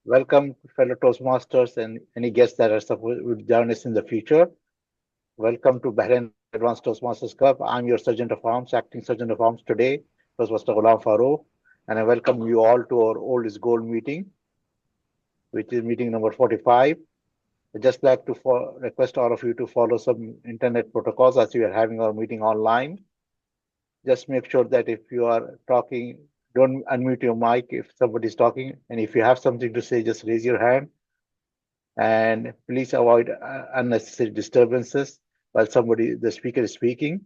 Welcome, fellow Toastmasters and any guests that are supposed to join us in the future. Welcome to Bahrain Advanced Toastmasters Club. I'm your Sergeant of Arms, Acting Sergeant of Arms today, Toastmaster Ghulam Farooq, and I welcome you all to our Old is Gold meeting, which is meeting number 45. I'd just like to request all of you to follow some internet protocols as we are having our meeting online. Just make sure that if you are talking, don't unmute your mic if somebody's talking. And if you have something to say, just raise your hand. And please avoid unnecessary disturbances while the speaker is speaking.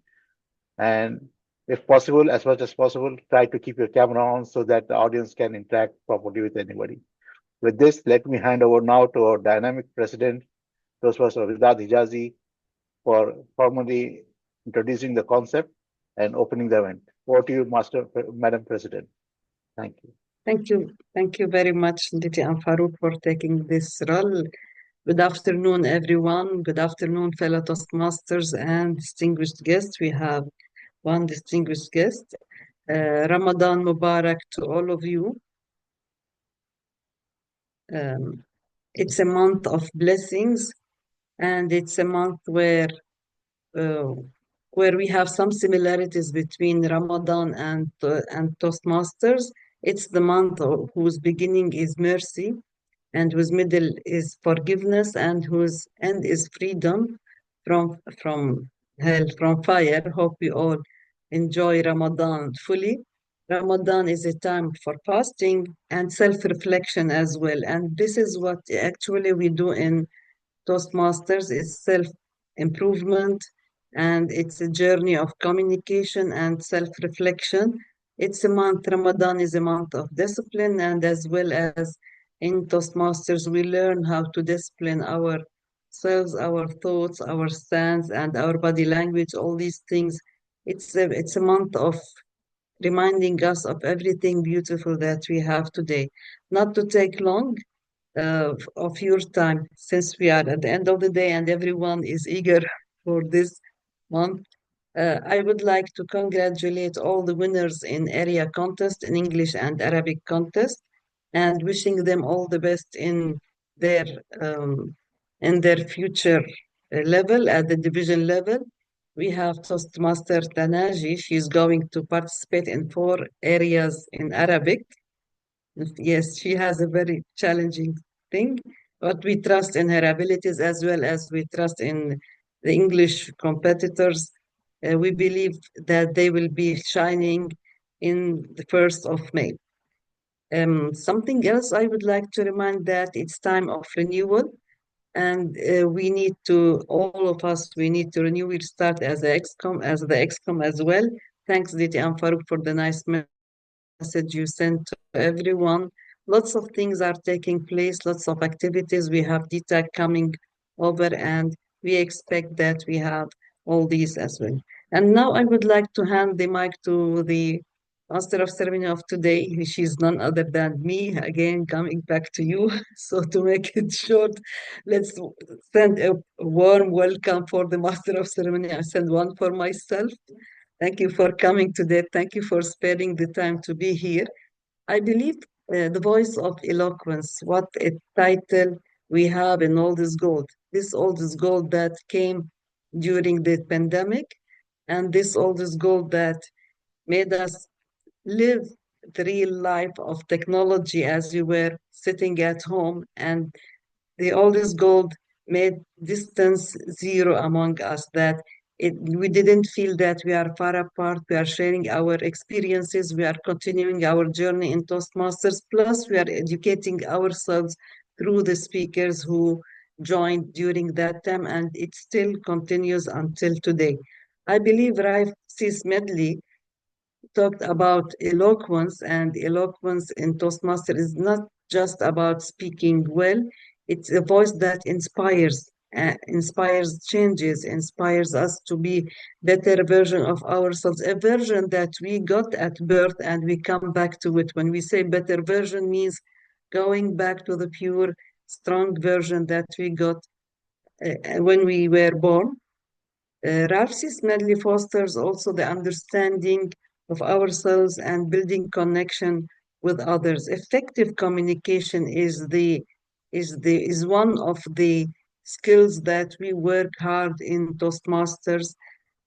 And if possible, as much as possible, try to keep your camera on so that the audience can interact properly with anybody. With this, let me hand over now to our dynamic president, Toastmaster Ridad Hijazi, for formally introducing the concept and opening the event. Over to you, Madam President. Thank you. Thank you. Thank you very much, Diti and Farouk, for taking this role. Good afternoon, everyone. Good afternoon, fellow Toastmasters and distinguished guests. We have one distinguished guest. Ramadan Mubarak to all of you. It's a month of blessings, and it's a month where we have some similarities between Ramadan and Toastmasters. It's the month whose beginning is mercy, and whose middle is forgiveness, and whose end is freedom from hell, from fire. Hope we all enjoy Ramadan fully. Ramadan is a time for fasting and self-reflection as well. And this is what actually we do in Toastmasters, is self-improvement, and it's a journey of communication and self-reflection. It's a month, Ramadan is a month of discipline, and as well as in Toastmasters, we learn how to discipline ourselves, our thoughts, our stance, and our body language, all these things. It's a month of reminding us of everything beautiful that we have today. Not to take long of your time, since we are at the end of the day and everyone is eager for this month. I would like to congratulate all the winners in area contest, in English and Arabic contest, and wishing them all the best their um, in their future level at the division level. We have Toastmaster Tanaji. She's going to participate in 4 areas in Arabic. Yes, she has a very challenging thing, but we trust in her abilities as well as we trust in the English competitors. We believe that they will be shining in the 1st of May. Something else I would like to remind that it's time of renewal, and we need to, all of us, we need to renew. We'll start as the XCOM as well. Thanks, Diti and Farouk, for the nice message you sent to everyone. Lots of things are taking place, lots of activities. We have DTAC coming over, and we expect that we have all these as well. And now I would like to hand the mic to the Master of Ceremony of today. She's none other than me, again, coming back to you. So to make it short, let's send a warm welcome for the Master of Ceremony. I send one for myself. Thank you for coming today. Thank you for sparing the time to be here. I believe the voice of eloquence, what a title we have in Old is Gold. This Old is Gold that came during the pandemic, and this Old is Gold that made us live the real life of technology as we were sitting at home, and the Old is Gold made distance zero among us, that we didn't feel that we are far apart. We are sharing our experiences. We are continuing our journey in Toastmasters. Plus, we are educating ourselves through the speakers who joined during that time, and it still continues until today. I believe Raif C. Smedley talked about eloquence, and eloquence in Toastmaster is not just about speaking well. It's a voice that inspires changes, inspires us to be better version of ourselves, a version that we got at birth and we come back to it. When we say better version, means going back to the pure, strong version that we got when we were born. Ralph C. Smedley fosters also the understanding of ourselves and building connection with others. Effective communication is one of the skills that we work hard in Toastmasters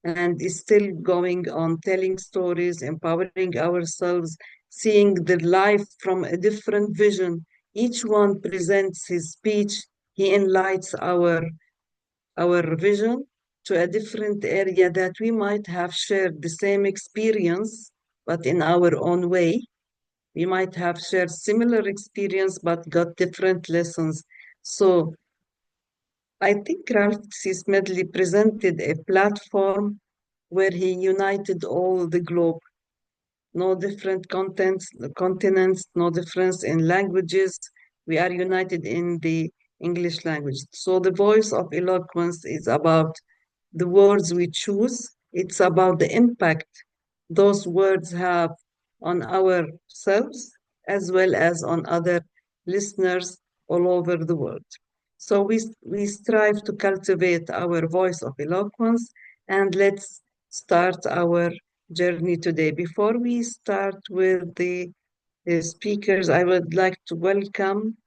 and is still going on telling stories, empowering ourselves, seeing the life from a different vision. Each one presents his speech, he enlightens our vision to a different area that we might have shared the same experience, but in our own way. We might have shared similar experience, but got different lessons. So I think Ralph C. Smedley presented a platform where he united all the globe, no different continents, no difference in languages. We are united in the English language. So the voice of eloquence is about the words we choose. It's about the impact those words have on ourselves as well as on other listeners all over the world. So we strive to cultivate our voice of eloquence, and let's start our journey today. Before we start with the speakers, I would like to welcome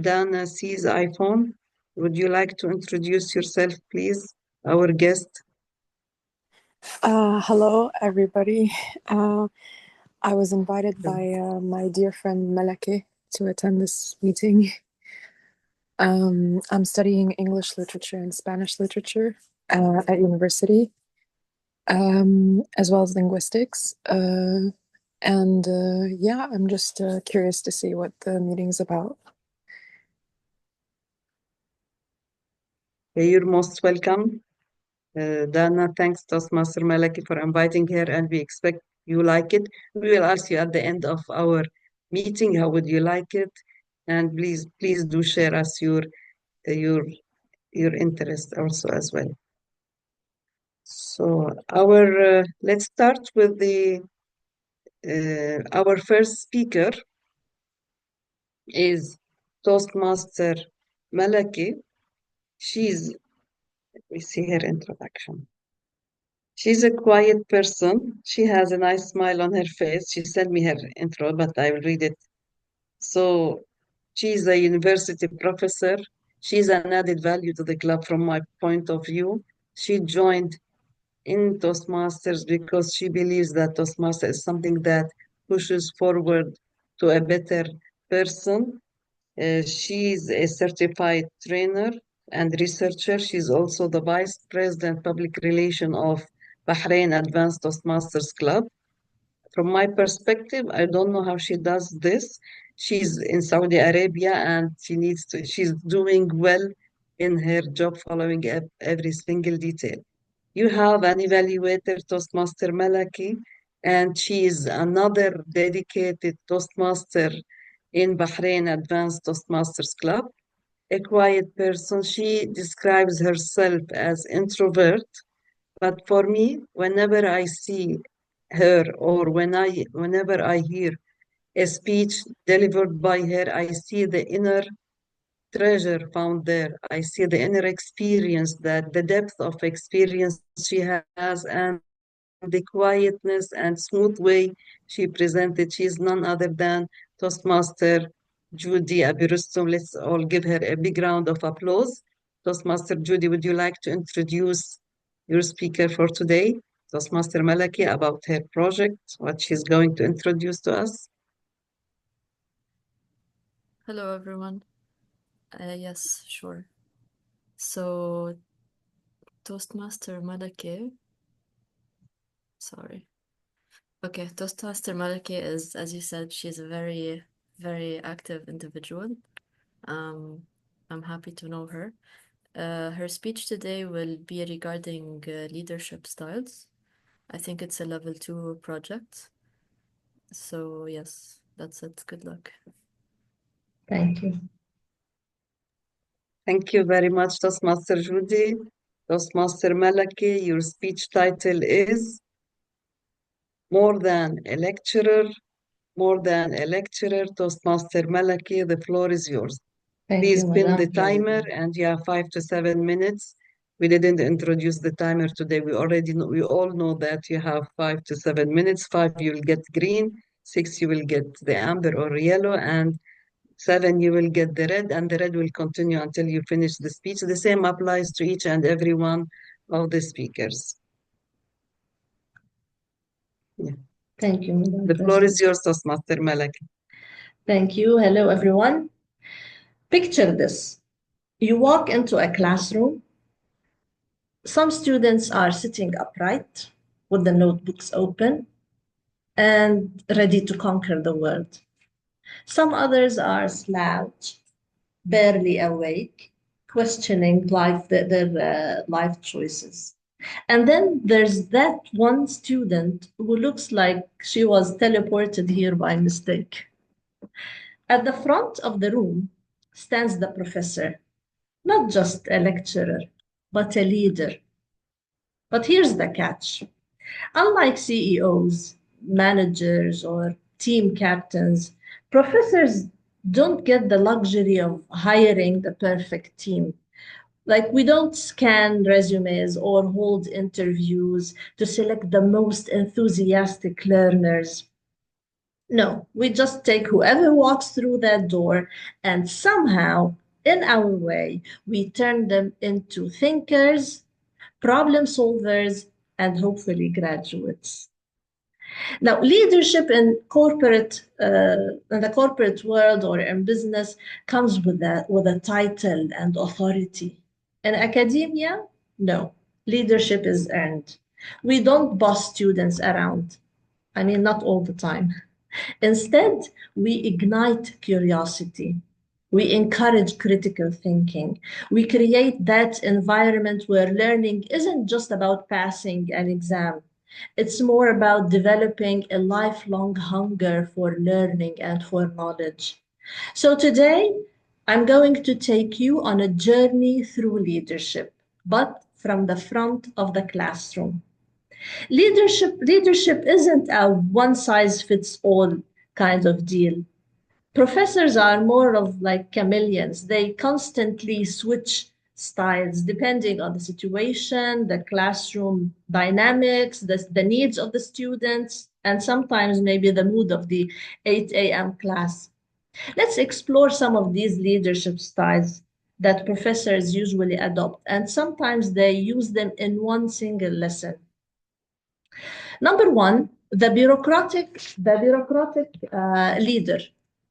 Dana C's iPhone. Would you like to introduce yourself, please, our guest? Hello, everybody. Uh, I was invited by my dear friend Malake to attend this meeting. I'm studying English literature and Spanish literature at university, as well as linguistics. Yeah, I'm just curious to see what the meeting's about. You're most welcome. Dana, thanks Toastmaster Malaki for inviting her, and we expect you like it. We will ask you at the end of our meeting, how would you like it? And please do share us your your interest also as well. So let's start with the our first speaker is Toastmaster Malaki. Let me see her introduction. She's a quiet person. She has a nice smile on her face. She sent me her intro, but I will read it. So she's a university professor. She's an added value to the club from my point of view. She joined in Toastmasters because she believes that Toastmaster is something that pushes forward to a better person. She's a certified trainer and researcher. She's also the Vice President Public Relation of Bahrain Advanced Toastmasters Club. From my perspective, I don't know how she does this. She's in Saudi Arabia and she's doing well in her job, following every single detail. You have an evaluator, Toastmaster Malaki, and she is another dedicated Toastmaster in Bahrain Advanced Toastmasters Club. A quiet person, she describes herself as introvert, but for me, whenever I see her or whenever I hear a speech delivered by her, I see the inner treasure found there. I see the inner experience, that the depth of experience she has, and the quietness and smooth way she presented. She is none other than Toastmaster Judy Abirustum. Let's all give her a big round of applause. Toastmaster Judy, would you like to introduce your speaker for today, Toastmaster Malaki, about her project, what she's going to introduce to us? Hello, everyone. Yes, sure. So, Toastmaster Malake, sorry. Okay, Toastmaster Malake is, as you said, she's a very, very active individual. I'm happy to know her. Her speech today will be regarding leadership styles. I think it's a level 2 project. So, yes, that's it. Good luck. Thank you. Thank you very much, Toastmaster Judy. Toastmaster Malaki, your speech title is More Than a Lecturer. More Than a Lecturer. Toastmaster Malaki, the floor is yours. Please pin the timer, and you have 5 to 7 minutes We didn't introduce the timer today. We all know that you have 5 to 7 minutes. 5, you will get green. 6, you will get the amber or yellow, and 7, you will get the red, and the red will continue until you finish the speech. The same applies to each and every one of the speakers. Yeah. Thank you, Madam The floor is President. yours, Toastmaster Malaki. Thank you. Hello, everyone. Picture this. You walk into a classroom. Some students are sitting upright with the notebooks open and ready to conquer the world. Some others are slouched, barely awake, questioning their life choices. And then there's that one student who looks like she was teleported here by mistake. At the front of the room stands the professor, not just a lecturer, but a leader. But here's the catch. Unlike CEOs, managers, or team captains, professors don't get the luxury of hiring the perfect team. Like, we don't scan resumes or hold interviews to select the most enthusiastic learners. No, we just take whoever walks through that door, and somehow, in our way, we turn them into thinkers, problem solvers, and hopefully graduates. Now, leadership in the corporate world or in business comes with a title and authority. In academia, no, leadership is earned. We don't boss students around. I mean, not all the time. Instead, we ignite curiosity. We encourage critical thinking. We create that environment where learning isn't just about passing an exam. It's more about developing a lifelong hunger for learning and for knowledge. So today, I'm going to take you on a journey through leadership, but from the front of the classroom. Leadership isn't a one size fits all kind of deal. Professors are more of like chameleons. They constantly switch styles depending on the situation, the classroom dynamics, the needs of the students, and sometimes maybe the mood of the 8 a.m. class. Let's explore some of these leadership styles that professors usually adopt, and sometimes they use them in one single lesson. Number one, the bureaucratic leader,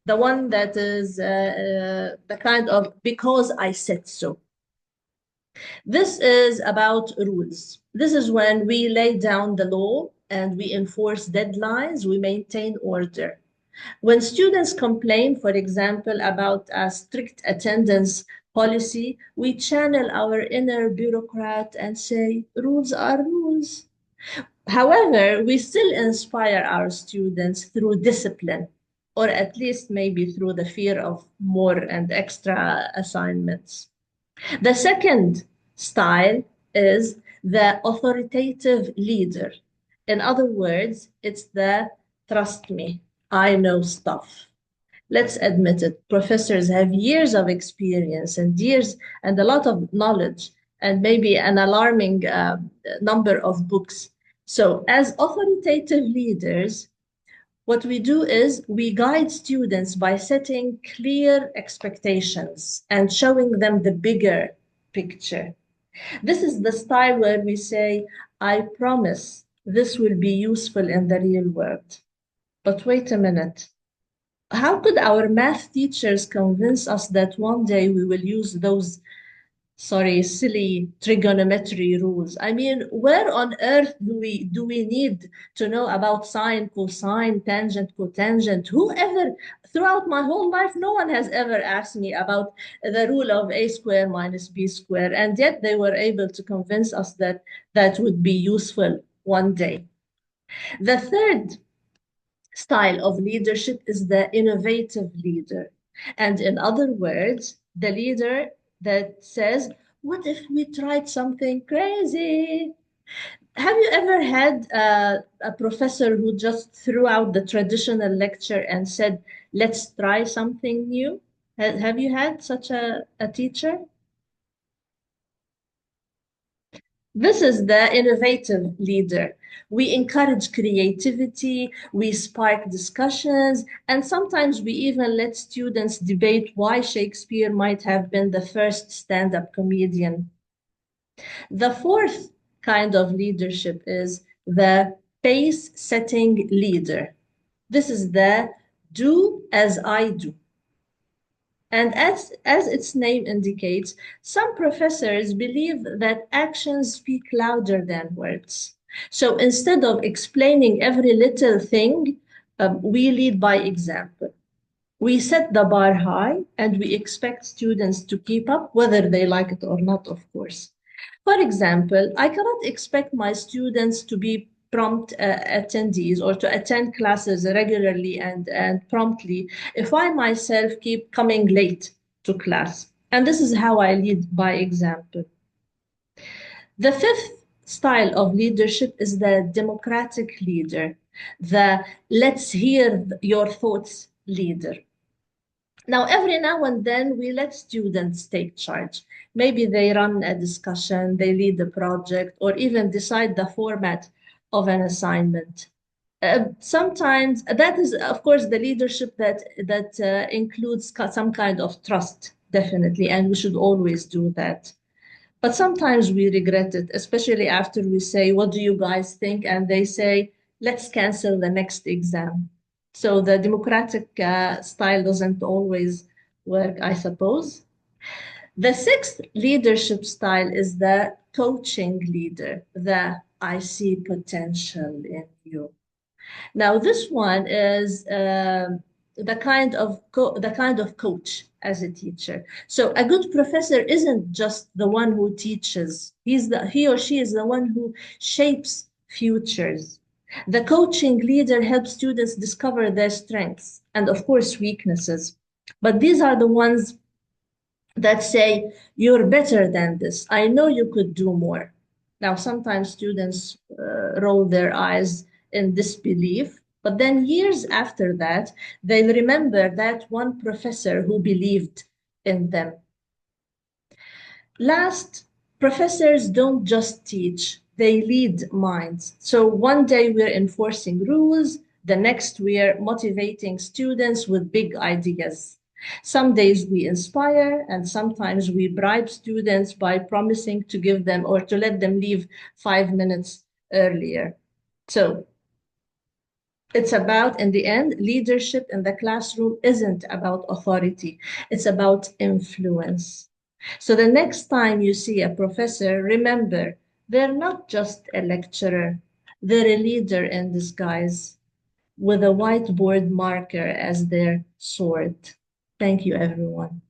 the one that is the kind of because I said so. This is about rules. This is when we lay down the law and we enforce deadlines, we maintain order. When students complain, for example, about a strict attendance policy, we channel our inner bureaucrat and say, rules are rules. However, we still inspire our students through discipline, or at least maybe through the fear of more and extra assignments. The second style is the authoritative leader. In other words, it's the trust me, I know stuff. Let's admit it, professors have years of experience and years and a lot of knowledge and maybe an alarming number of books. So, as authoritative leaders, what we do is we guide students by setting clear expectations and showing them the bigger picture. This is the style where we say, I promise this will be useful in the real world. But wait a minute. How could our math teachers convince us that one day we will use those, sorry, silly trigonometry rules? I mean, where on earth do we need to know about sine, cosine, tangent, cotangent? Whoever, throughout my whole life, no one has ever asked me about the rule of a square minus b square, and yet they were able to convince us that that would be useful one day. The third style of leadership is the innovative leader. And in other words, the leader that says, what if we tried something crazy? Have you ever had a professor who just threw out the traditional lecture and said, let's try something new? Have you had such a teacher? This is the innovative leader. We encourage creativity, we spark discussions, and sometimes we even let students debate why Shakespeare might have been the first stand-up comedian. The fourth kind of leadership is the pace-setting leader. This is the do as I do. And as its name indicates, some professors believe that actions speak louder than words. So instead of explaining every little thing, we lead by example. We set the bar high and we expect students to keep up, whether they like it or not, of course. For example, I cannot expect my students to be prompt attendees or to attend classes regularly and promptly if I myself keep coming late to class. And this is how I lead by example. The fifth style of leadership is the democratic leader, the let's hear your thoughts leader. Now, every now and then, we let students take charge. Maybe they run a discussion, they lead the project, or even decide the format of an assignment. Sometimes that is, of course, the leadership that includes some kind of trust, definitely, and we should always do that. But sometimes we regret it, especially after we say, "What do you guys think?" And they say, "Let's cancel the next exam." So the democratic style doesn't always work, I suppose. The sixth leadership style is the coaching leader, the I see potential in you. Now, this one is the kind of coach as a teacher. So a good professor isn't just the one who teaches. He or she is the one who shapes futures. The coaching leader helps students discover their strengths and, of course, weaknesses. But these are the ones that say, "You're better than this. I know you could do more." Now, sometimes students roll their eyes in disbelief, but then years after that, they'll remember that one professor who believed in them. Last, professors don't just teach, they lead minds. So one day we're enforcing rules, the next we're motivating students with big ideas. Some days we inspire, and sometimes we bribe students by promising to give them or to let them leave 5 minutes earlier. So it's about, in the end, leadership in the classroom isn't about authority, it's about influence. So the next time you see a professor, remember, they're not just a lecturer, they're a leader in disguise with a whiteboard marker as their sword. Thank you, everyone.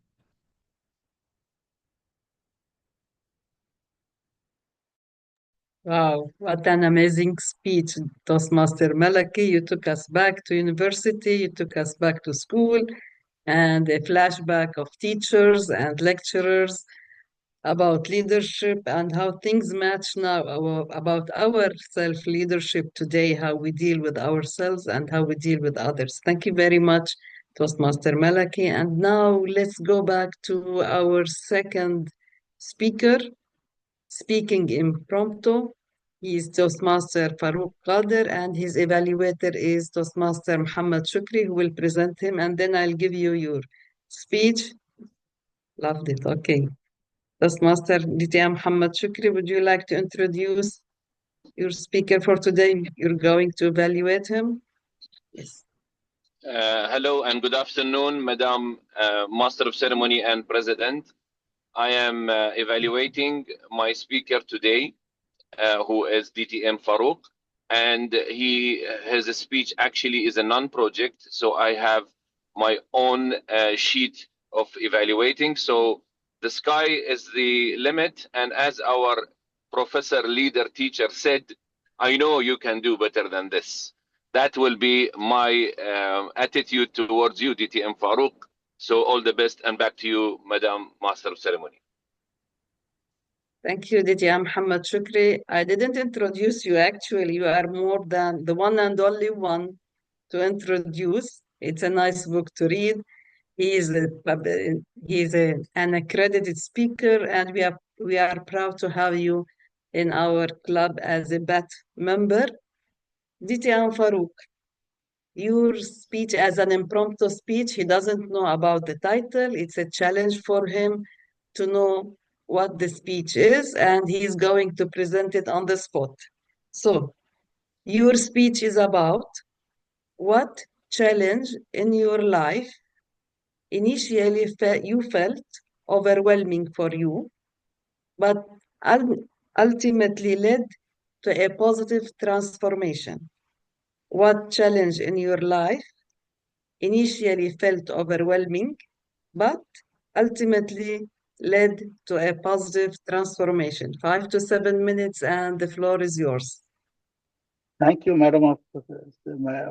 Wow, what an amazing speech, Toastmaster Malaki. You took us back to university, you took us back to school, and a flashback of teachers and lecturers about leadership and how things match now, about our self-leadership today, how we deal with ourselves and how we deal with others. Thank you very much, Toastmaster Malaki. And now let's go back to our second speaker, speaking impromptu. He is Toastmaster Farouk Qadir, and his evaluator is Toastmaster Muhammad Shukri, who will present him, and then I'll give you your speech. Loved it. Okay. Toastmaster DTA Muhammad Shukri, would you like to introduce your speaker for today? You're going to evaluate him? Yes. Hello and good afternoon, Madam Master of Ceremony and President. I am evaluating my speaker today, who is DTM Farouk, and his speech actually is a non-project, so I have my own sheet of evaluating. So the sky is the limit, and as our professor, leader, teacher said, I know you can do better than this. That will be my attitude towards you, DTM Farouk. So all the best, and back to you, Madam Master of Ceremony. Thank you, DTA Muhammad Shukri. I didn't introduce you actually. You are more than the one and only one to introduce. It's a nice book to read. He is an accredited speaker, and we are proud to have you in our club as a BAT member. DT Farouk, your speech as an impromptu speech, he doesn't know about the title. It's a challenge for him to know what the speech is, and he's going to present it on the spot. So, your speech is about what challenge in your life initially you felt overwhelming for you, but ultimately led to a positive transformation. What challenge in your life initially felt overwhelming, but ultimately led to a positive transformation? 5 to 7 minutes, and the floor is yours. Thank you, Madam of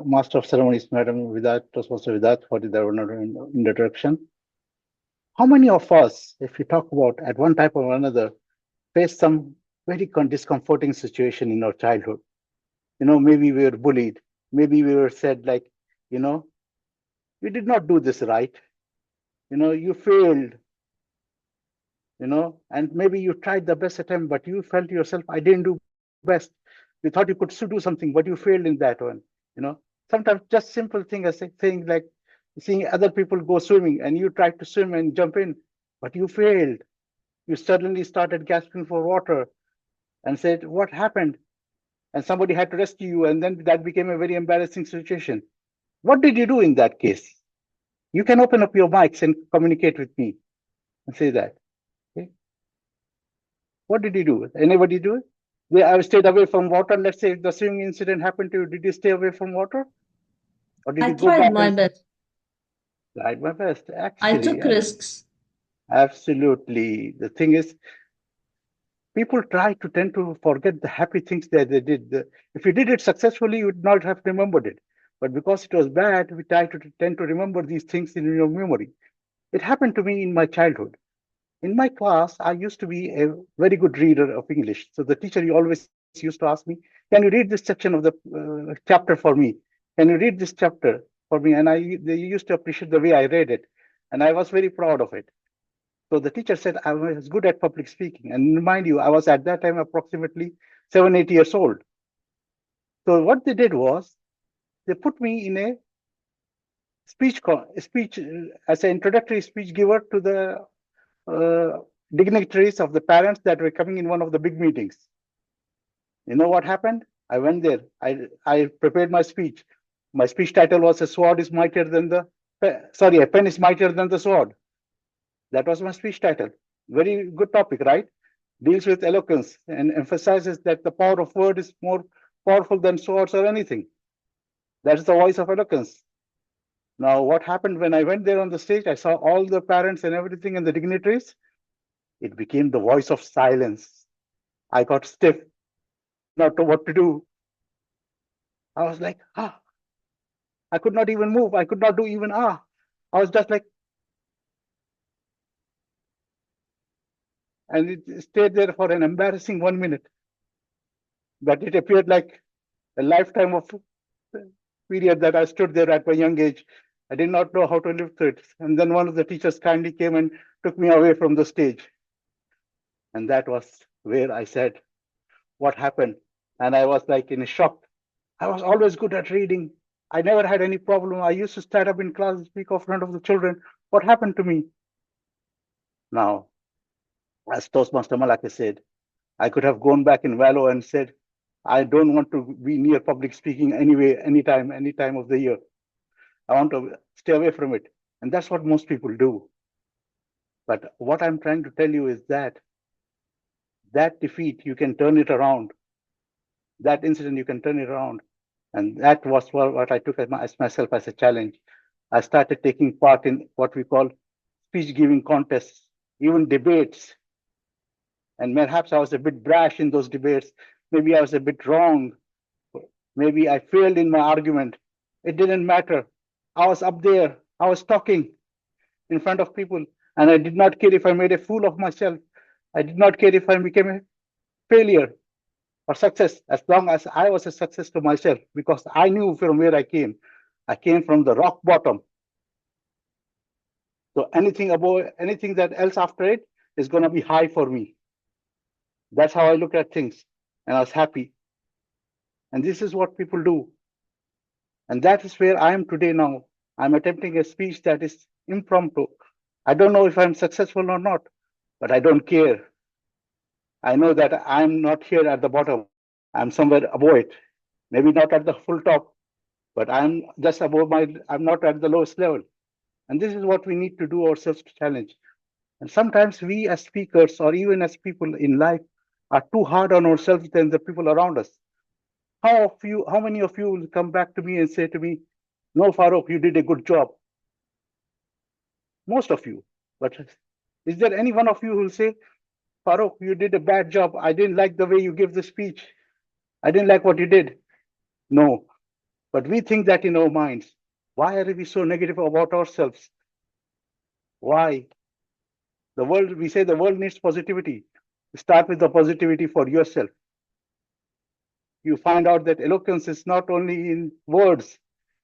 Master of Ceremonies, Madam Vidat, Toastmaster Vidat, for the introduction. How many of us, if you talk about at one type or another, face some very discomforting situation in our childhood? Maybe we were bullied. Maybe we were said like, you did not do this right. You failed. And maybe you tried the best attempt, but you felt yourself, I didn't do best. You thought you could still do something, but you failed in that one. Sometimes just simple thing as saying like seeing other people go swimming and you tried to swim and jump in, but you failed. You suddenly started gasping for water and said, what happened? And somebody had to rescue you, and then that became a very embarrassing situation. What did you do in that case? You can open up your mics and communicate with me and say that. Okay? What did you do? Anybody do it? I stayed away from water. Let's say if the swimming incident happened to you, did you stay away from water? Or did I you go tried back my and best. tried my best? I Actually, took risks. absolutely. The thing is, people tend to forget the happy things that they did. If you did it successfully, you would not have remembered it. But because it was bad, we tend to remember these things in your memory. It happened to me in my childhood. In my class, I used to be a very good reader of English. So the teacher always used to ask me, can you read this section of the chapter for me? Can you read this chapter for me? And they used to appreciate the way I read it. And I was very proud of it. So the teacher said I was good at public speaking. And mind you, I was at that time approximately 7, 8 years old. So what they did was they put me in a speech as an introductory speech giver to the dignitaries of the parents that were coming in one of the big meetings. You know what happened? I went there. I prepared my speech. My speech title was "A sword is mightier than the a pen is mightier than the sword." That was my speech title. Very good topic, right? Deals with eloquence and emphasizes that the power of word is more powerful than swords or anything. That is the voice of eloquence. Now, what happened when I went there on the stage? I saw all the parents and everything and the dignitaries. It became the voice of silence. I got stiff. I did not know what to do. I was like, I could not even move. I could not do even I was just like, and it stayed there for an embarrassing 1 minute. But it appeared like a lifetime of period that I stood there at my young age. I did not know how to live through it. And then one of the teachers kindly came and took me away from the stage. And that was where I said, what happened? And I was like in a shock. I was always good at reading. I never had any problem. I used to stand up in class and speak in front of the children. What happened to me? Now, as Toastmaster Malaki said, I could have gone back in valor and said, I don't want to be near public speaking anyway, anytime of the year. I want to stay away from it. And that's what most people do. But what I'm trying to tell you is that defeat, you can turn it around. That incident, you can turn it around. And that was what I took as myself as a challenge. I started taking part in what we call speech giving contests, even debates. And perhaps I was a bit brash in those debates. Maybe I was a bit wrong. Maybe I failed in my argument. It didn't matter. I was up there. I was talking in front of people. And I did not care if I made a fool of myself. I did not care if I became a failure or success, as long as I was a success to myself, because I knew from where I came. I came from the rock bottom. So anything that else after it is going to be high for me. That's how I look at things. And I was happy. And this is what people do. And that is where I am today now. I'm attempting a speech that is impromptu. I don't know if I'm successful or not, but I don't care. I know that I'm not here at the bottom. I'm somewhere above it. Maybe not at the full top, but I'm just above I'm not at the lowest level. And this is what we need to do ourselves to challenge. And sometimes we as speakers or even as people in life are too hard on ourselves than the people around us. How many of you will come back to me and say to me, no, Farooq, you did a good job? Most of you. But is there any one of you who will say, Farooq, you did a bad job. I didn't like the way you gave the speech. I didn't like what you did. No. But we think that in our minds. Why are we so negative about ourselves? Why? We say the world needs positivity. Start with the positivity for yourself. You find out that eloquence is not only in words,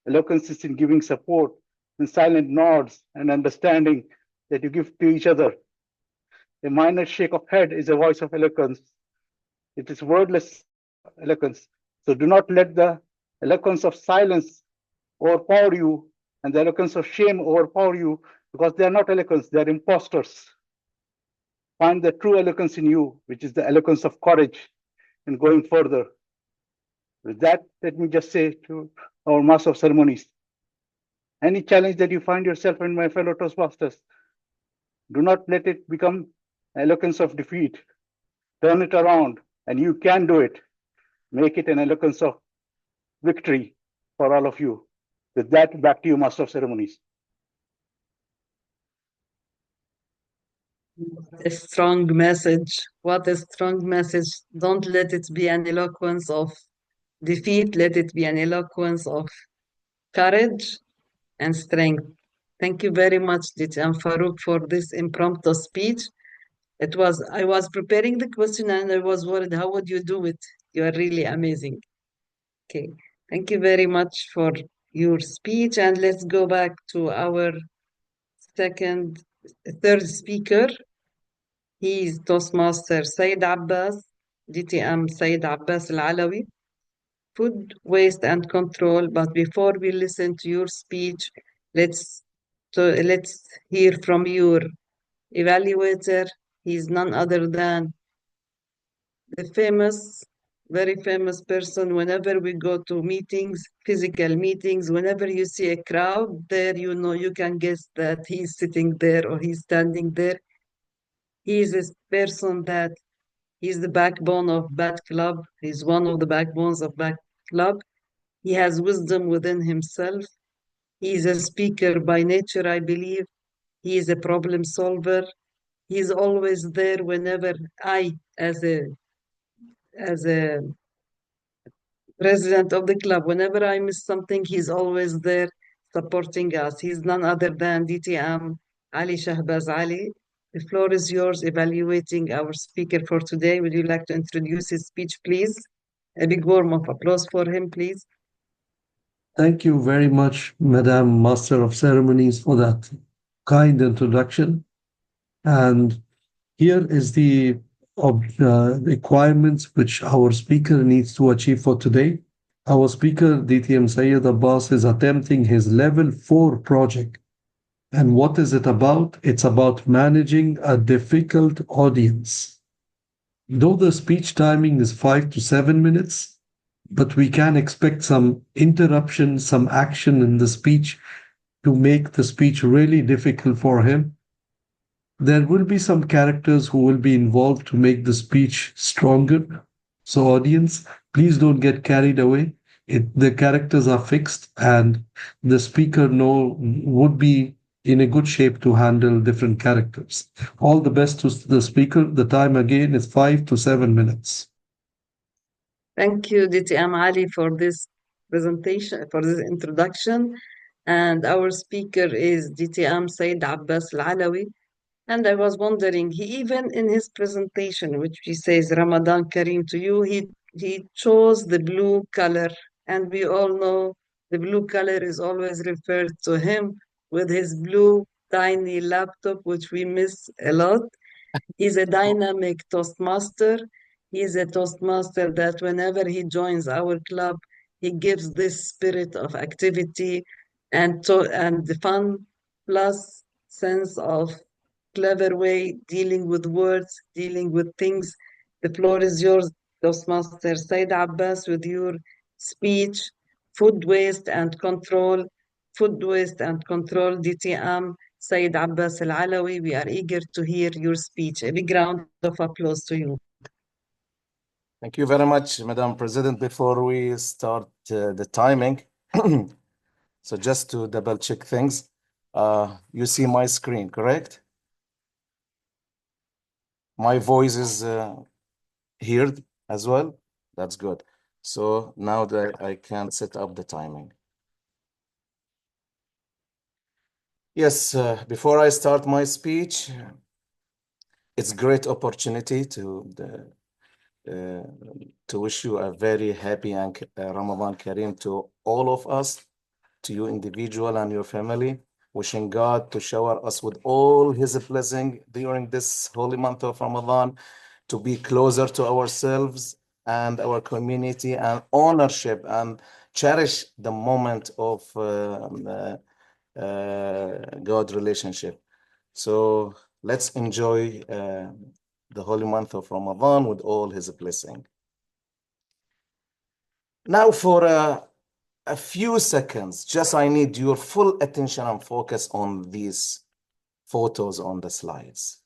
eloquence is in giving support, in silent nods and understanding that you give to each other. A minor shake of head is a voice of eloquence. It is wordless eloquence. So do not let the eloquence of silence overpower you and the eloquence of shame overpower you, because they are not eloquence, they are impostors. Find the true eloquence in you, which is the eloquence of courage in going further. With that, let me just say to our Master of Ceremonies, any challenge that you find yourself in, my fellow Toastmasters, do not let it become eloquence of defeat. Turn it around, and you can do it. Make it an eloquence of victory for all of you. With that, back to you, Master of Ceremonies. A strong message. What a strong message. Don't let it be an eloquence of defeat. Let it be an eloquence of courage and strength. Thank you very much, Diti and Farouk, for this impromptu speech. I was preparing the question and I was worried, how would you do it? You are really amazing. Okay. Thank you very much for your speech. And let's go back to our third speaker. He is Toastmaster Said Abbas, DTM Said Abbas Al-Alawi, Food Waste and Control. But before we listen to your speech, let's hear from your evaluator. He's none other than the very famous person. Whenever we go to meetings, physical meetings, whenever you see a crowd there, you can guess that he's sitting there or he's standing there. He is a person that he's the backbone of Bat Club. He's one of the backbones of Bat Club. He has wisdom within himself. He is a speaker by nature, I believe. He is a problem solver. He's always there whenever as a president of the club, whenever I miss something, he's always there supporting us. He's none other than DTM Ali Shahbaz Ali. The floor is yours, evaluating our speaker for today. Would you like to introduce his speech, please? A big warm of applause for him, please. Thank you very much, Madam Master of Ceremonies, for that kind introduction. And here is the requirements which our speaker needs to achieve for today. Our speaker, DTM Sayyid Abbas, is attempting his level 4 project. And what is it about? It's about managing a difficult audience. Though the speech timing is 5 to 7 minutes, but we can expect some interruption, some action in the speech to make the speech really difficult for him. There will be some characters who will be involved to make the speech stronger. So audience, please don't get carried away. The characters are fixed and the speaker would be in a good shape to handle different characters. All the best to the speaker. The time again is 5 to 7 minutes. Thank you, DTM Ali, for this presentation, for this introduction. And our speaker is DTM Said Abbas Al-Alawi. And I was wondering, he even in his presentation, which he says Ramadan Kareem to you, he chose the blue color. And we all know the blue color is always referred to him with his blue tiny laptop, which we miss a lot. He's a dynamic Toastmaster. He's a Toastmaster that whenever he joins our club, he gives this spirit of activity and the fun plus sense of clever way dealing with words, dealing with things. The floor is yours, Toastmaster Said Abbas, with your speech, food waste and control, food waste and control, DTM. Said Abbas Al Alawi, we are eager to hear your speech. A big round of applause to you. Thank you very much, Madam President. Before we start the timing, so just to double check things, you see my screen, correct? My voice is heard as well? That's good. So now that I can set up the timing. Yes, before I start my speech, it's a great opportunity to wish you a very happy and Ramadan Kareem to all of us, to you individual and your family. Wishing God to shower us with all His blessing during this holy month of Ramadan, to be closer to ourselves and our community and ownership and cherish the moment of God relationship. So let's enjoy the holy month of Ramadan with all His blessing. Now for a few seconds, just I need your full attention and focus on these photos on the slides.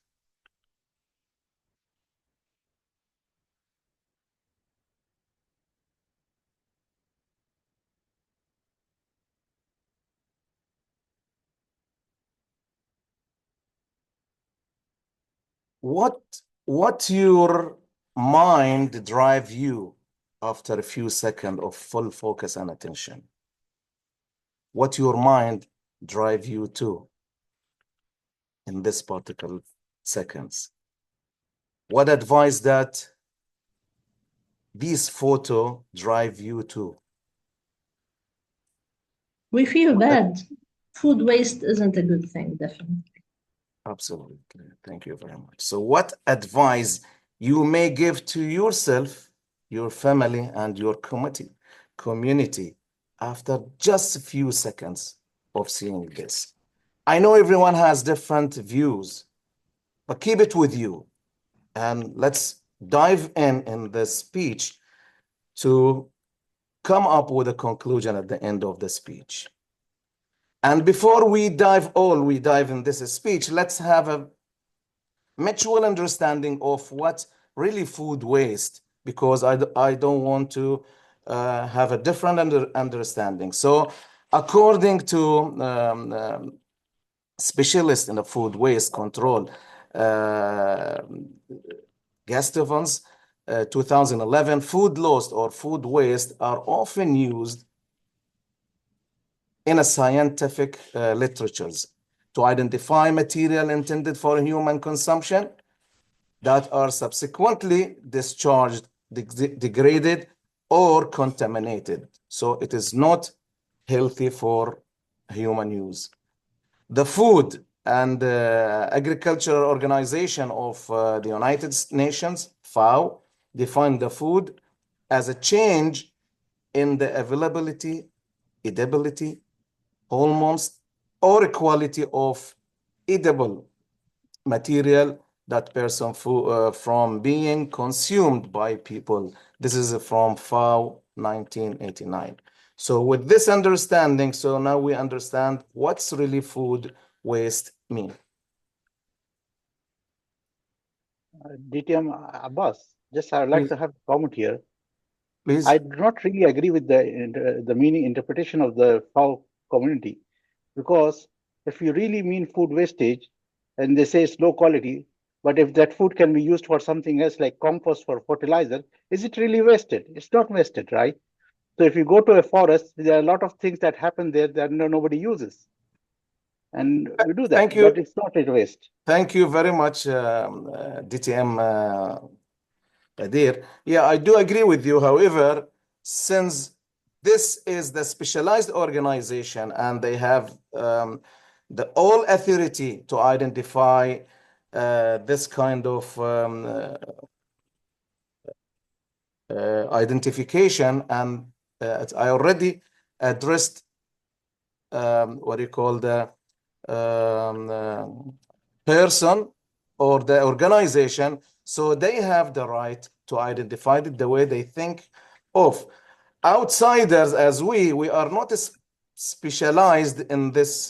What your mind drive you after a few seconds of full focus and attention? What your mind drive you to in this particular seconds? What advice that these photo drive you to? We feel bad. Food waste isn't a good thing, definitely. Absolutely. Thank you very much. So what advice you may give to yourself, your family, and your community after just a few seconds of seeing this? I know everyone has different views, but keep it with you. And let's dive in the speech to come up with a conclusion at the end of the speech. And before we dive in this speech, let's have a mutual understanding of what really food waste, because I don't want to have a different understanding. So according to specialists in the food waste control, Gastevans, 2011, food loss or food waste are often used in a scientific literatures to identify material intended for human consumption that are subsequently discharged, degraded, or contaminated. So it is not healthy for human use. The Food and Agriculture Organization of the United Nations, FAO, defined the food as a change in the availability, edibility, hormones, or quality of edible material that person from being consumed by people. This is from FAO 1989. So with this understanding, so now we understand what's really food waste mean. DTM Abbas, just I would like Please. to have a comment here. Please. I do not really agree with the meaning interpretation of the FAO community, because if you really mean food wastage, and they say it's low quality, but if that food can be used for something else like compost for fertilizer, is it really wasted? It's not wasted, right? So if you go to a forest, there are a lot of things that happen there that nobody uses, and we do that. Thank you. But it's not a waste. Thank you very much, DTM Adir. Yeah, I do agree with you. However, since this is the specialized organization and they have the all authority to identify this kind of identification, and I already addressed what do you call the person or the organization, so they have the right to identify it the way they think of. Outsiders, as we are not specialized in this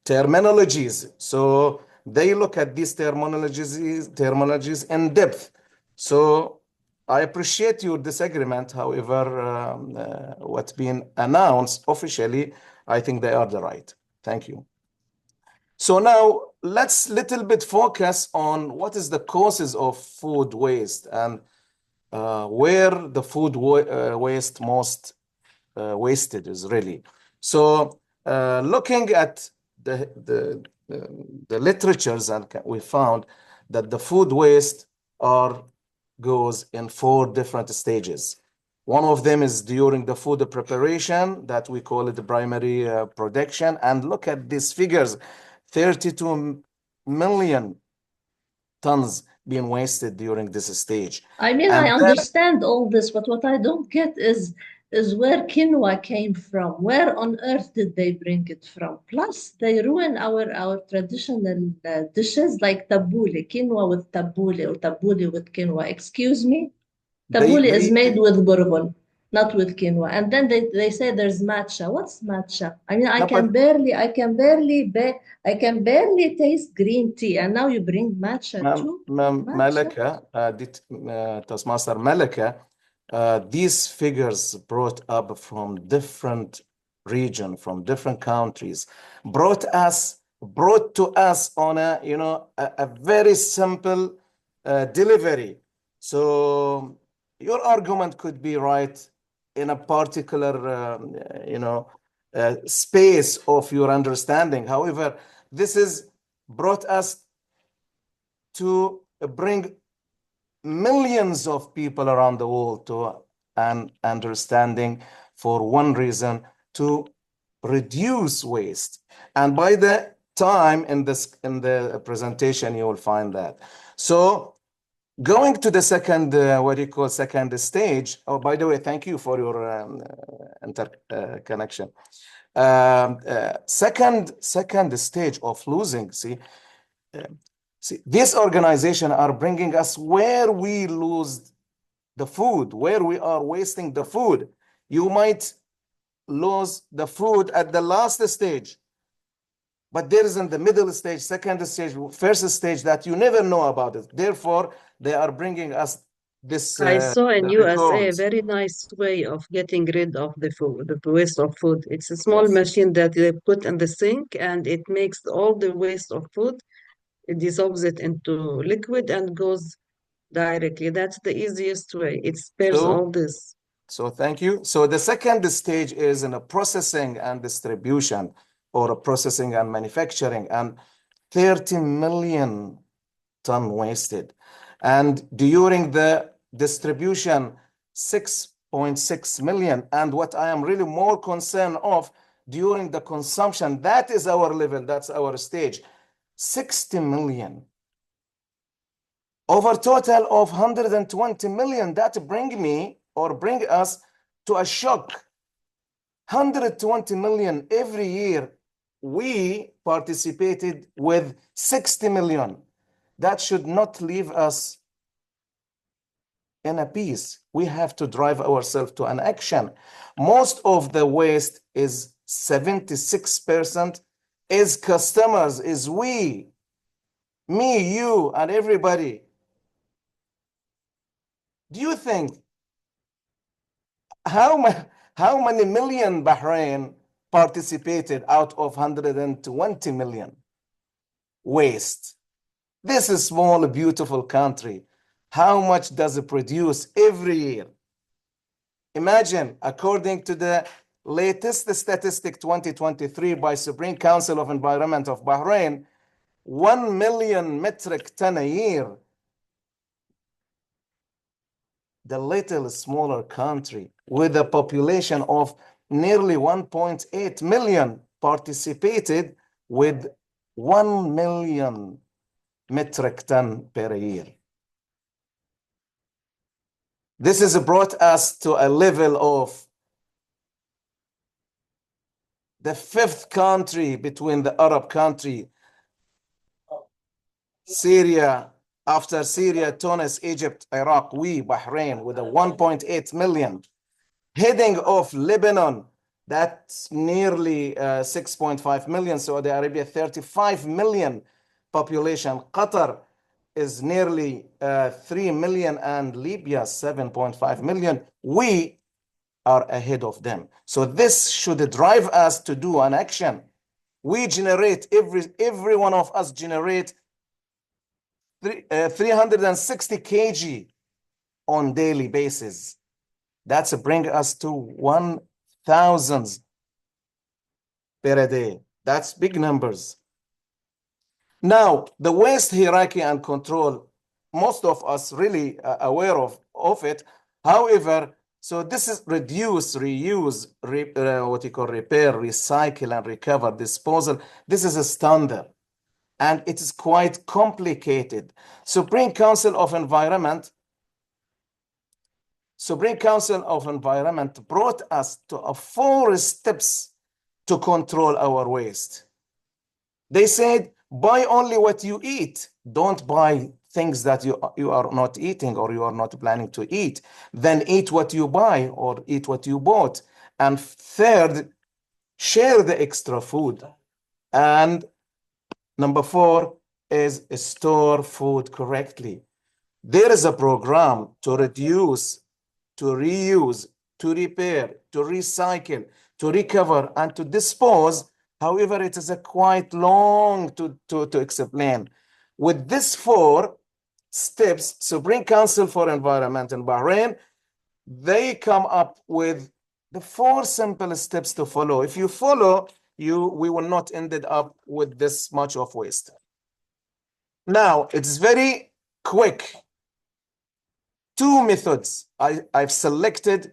terminologies, so they look at these terminologies in depth. So I appreciate your disagreement. However, what's been announced officially, I think they are the right. Thank you. So now let's little bit focus on what is the causes of food waste and where the food waste most wasted is really. So looking at the literatures, and we found that the food waste goes in 4 different stages. One of them is during the food preparation, that we call it the primary production. And look at these figures, 32 million tons being wasted during this stage. I mean, And I then understand all this, but what I don't get is where quinoa came from. Where on earth did they bring it from? Plus, they ruin our traditional dishes like tabbouleh, quinoa with tabbouleh or tabbouleh with quinoa. Excuse me? Tabbouleh is made with burghul, not with quinoa. And then they say there's matcha. What's matcha? I mean, I no, can but barely taste green tea, and now you bring matcha too? Matcha? Malaka, Toastmaster Malaka, these figures brought up from different region, from different countries, brought to us on a very simple delivery. So your argument could be right in a particular space of your understanding. However, this is brought us to bring millions of people around the world to an understanding for one reason: to reduce waste. And by the time in the presentation, you will find that. So going to the second, what you call second stage. Oh, by the way, thank you for your interconnection. Second stage of losing. See, this organization are bringing us where we lose the food, where we are wasting the food. You might lose the food at the last stage, but there is in the middle stage, second stage, first stage that you never know about it. Therefore, they are bringing us this I saw in USA a records. very nice way of getting rid of the food, the waste of food. It's a small Yes. machine that they put in the sink, and it makes all the waste of food. It dissolves it into liquid and goes directly. That's the easiest way. It spares all this. So thank you. So the second stage is in a processing and distribution, or a processing and manufacturing, and 30 million ton wasted. And during the distribution, 6.6 million. And what I am really more concerned of, during the consumption, that is our level, that's our stage, 60 million. Over total of 120 million, that bring us to a shock. 120 million every year. We participated with 60 million. That should not leave us in a peace. We have to drive ourselves to an action. Most of the waste is 76% is customers, is we, me, you, and everybody. Do you think how many million Bahrain participated out of 120 million waste? This is small, beautiful country. How much does it produce every year? Imagine, according to the latest statistic 2023 by Supreme Council of Environment of Bahrain, 1 million metric ton a year. The little smaller country with a population of nearly 1.8 million participated with 1 million metric ton per year. This has brought us to a level of the 5th country between the Arab country, Syria, after Syria, Tunis, Egypt, Iraq, we, Bahrain, with a 1.8 million. Heading off Lebanon, that's nearly 6.5 million. Saudi Arabia, 35 million population. Qatar is nearly 3 million, and Libya, 7.5 million. We are ahead of them. So this should drive us to do an action. We generate, every one of us generate 360 kg on daily basis. That's bring us to 1,000 per day. That's big numbers. Now, the waste hierarchy and control, most of us really aware of it. However, so this is reduce, reuse, what you call repair, recycle, and recover, disposal. This is a standard, and it is quite complicated. Supreme Council of Environment brought us to 4 steps to control our waste. They said, buy only what you eat. Don't buy things that you are not eating or you are not planning to eat. Then eat what you buy or eat what you bought. And third, share the extra food. And number 4 is store food correctly. There is a program to reduce, to reuse, to repair, to recycle, to recover, and to dispose. However, it is quite long to explain. With these 4 steps, Supreme Council for Environment in Bahrain, they come up with the 4 simple steps to follow. If you follow, we will not end up with this much of waste. Now, it's very quick. 2 methods I've selected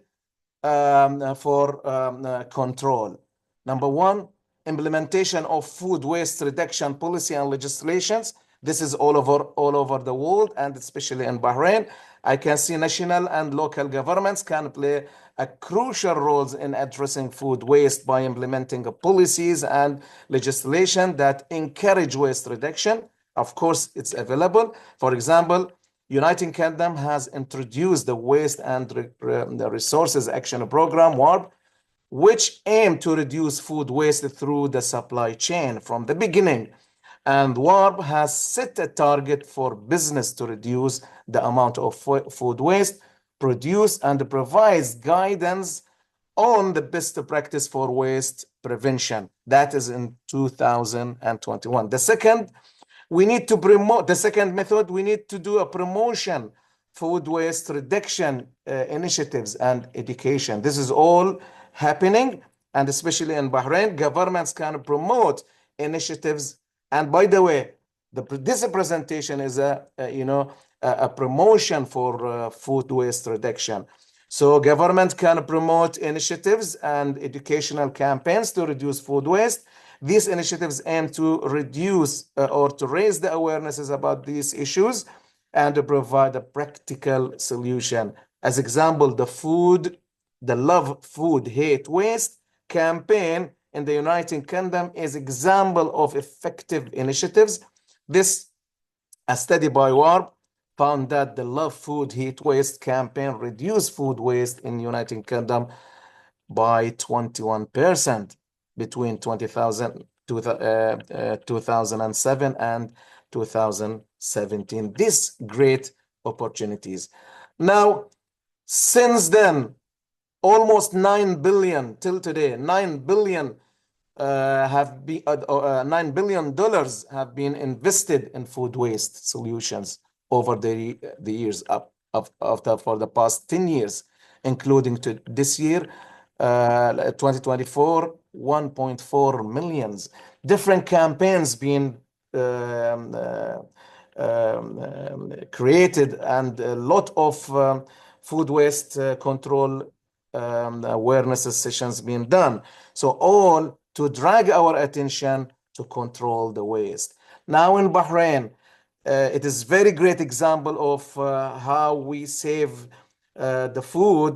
for control. Number 1, implementation of food waste reduction policy and legislations. This is all over the world, and especially in Bahrain. I can see national and local governments can play a crucial roles in addressing food waste by implementing policies and legislation that encourage waste reduction. Of course, it's available. For example, United Kingdom has introduced the Waste and the Resources Action Program, WARP, which aim to reduce food waste through the supply chain from the beginning. And WARP has set a target for business to reduce the amount of food waste produced and provides guidance on the best practice for waste prevention. That is in 2021. The second method, we need to do a promotion, food waste reduction initiatives and education. This is all happening, and especially in Bahrain, governments can promote initiatives. And by the way, this presentation is a promotion for food waste reduction. So government can promote initiatives and educational campaigns to reduce food waste. These initiatives aim to reduce or to raise the awarenesses about these issues and to provide a practical solution. As example, the Love Food Hate Waste campaign in the United Kingdom is example of effective initiatives. A study by WARP found that the Love Food Hate Waste campaign reduced food waste in the United Kingdom by 21% between 2007 and 2017. These great opportunities. Now, since then, almost 9 billion till today, $9 billion have been invested in food waste solutions over the years for the past 10 years, including to this year, 2024, 1.4 million. Different campaigns being created, and a lot of food waste control awareness sessions being done. So all to drag our attention to control the waste. Now in Bahrain, it is very great example of how we save the food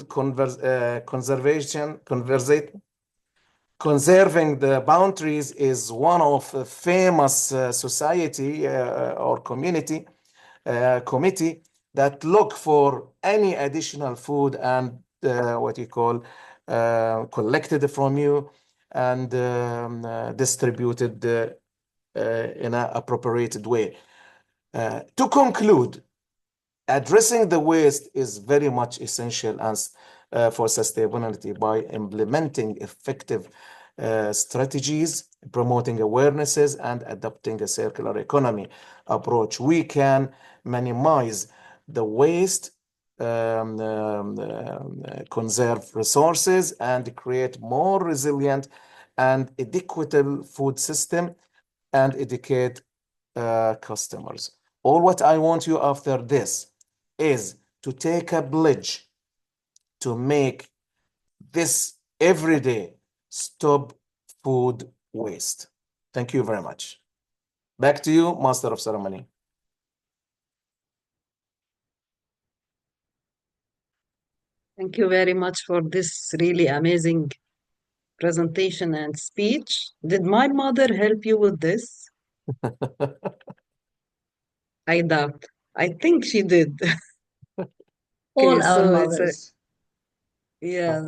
conserving the boundaries is one of a famous society or community committee that look for any additional food and what you call collected from you and distributed in an appropriated way. To conclude, addressing the waste is very much essential as for sustainability by implementing effective strategies, promoting awarenesses, and adopting a circular economy approach. We can minimize the waste, conserve resources, and create more resilient and equitable food system and educate customers. All what I want you after this is to take a pledge to make this every day stop food waste. Thank you very much. Back to you, Master of Ceremony. Thank you very much for this really amazing presentation and speech. Did my mother help you with this? I doubt. I think she did. All Okay, our so mothers. yeah,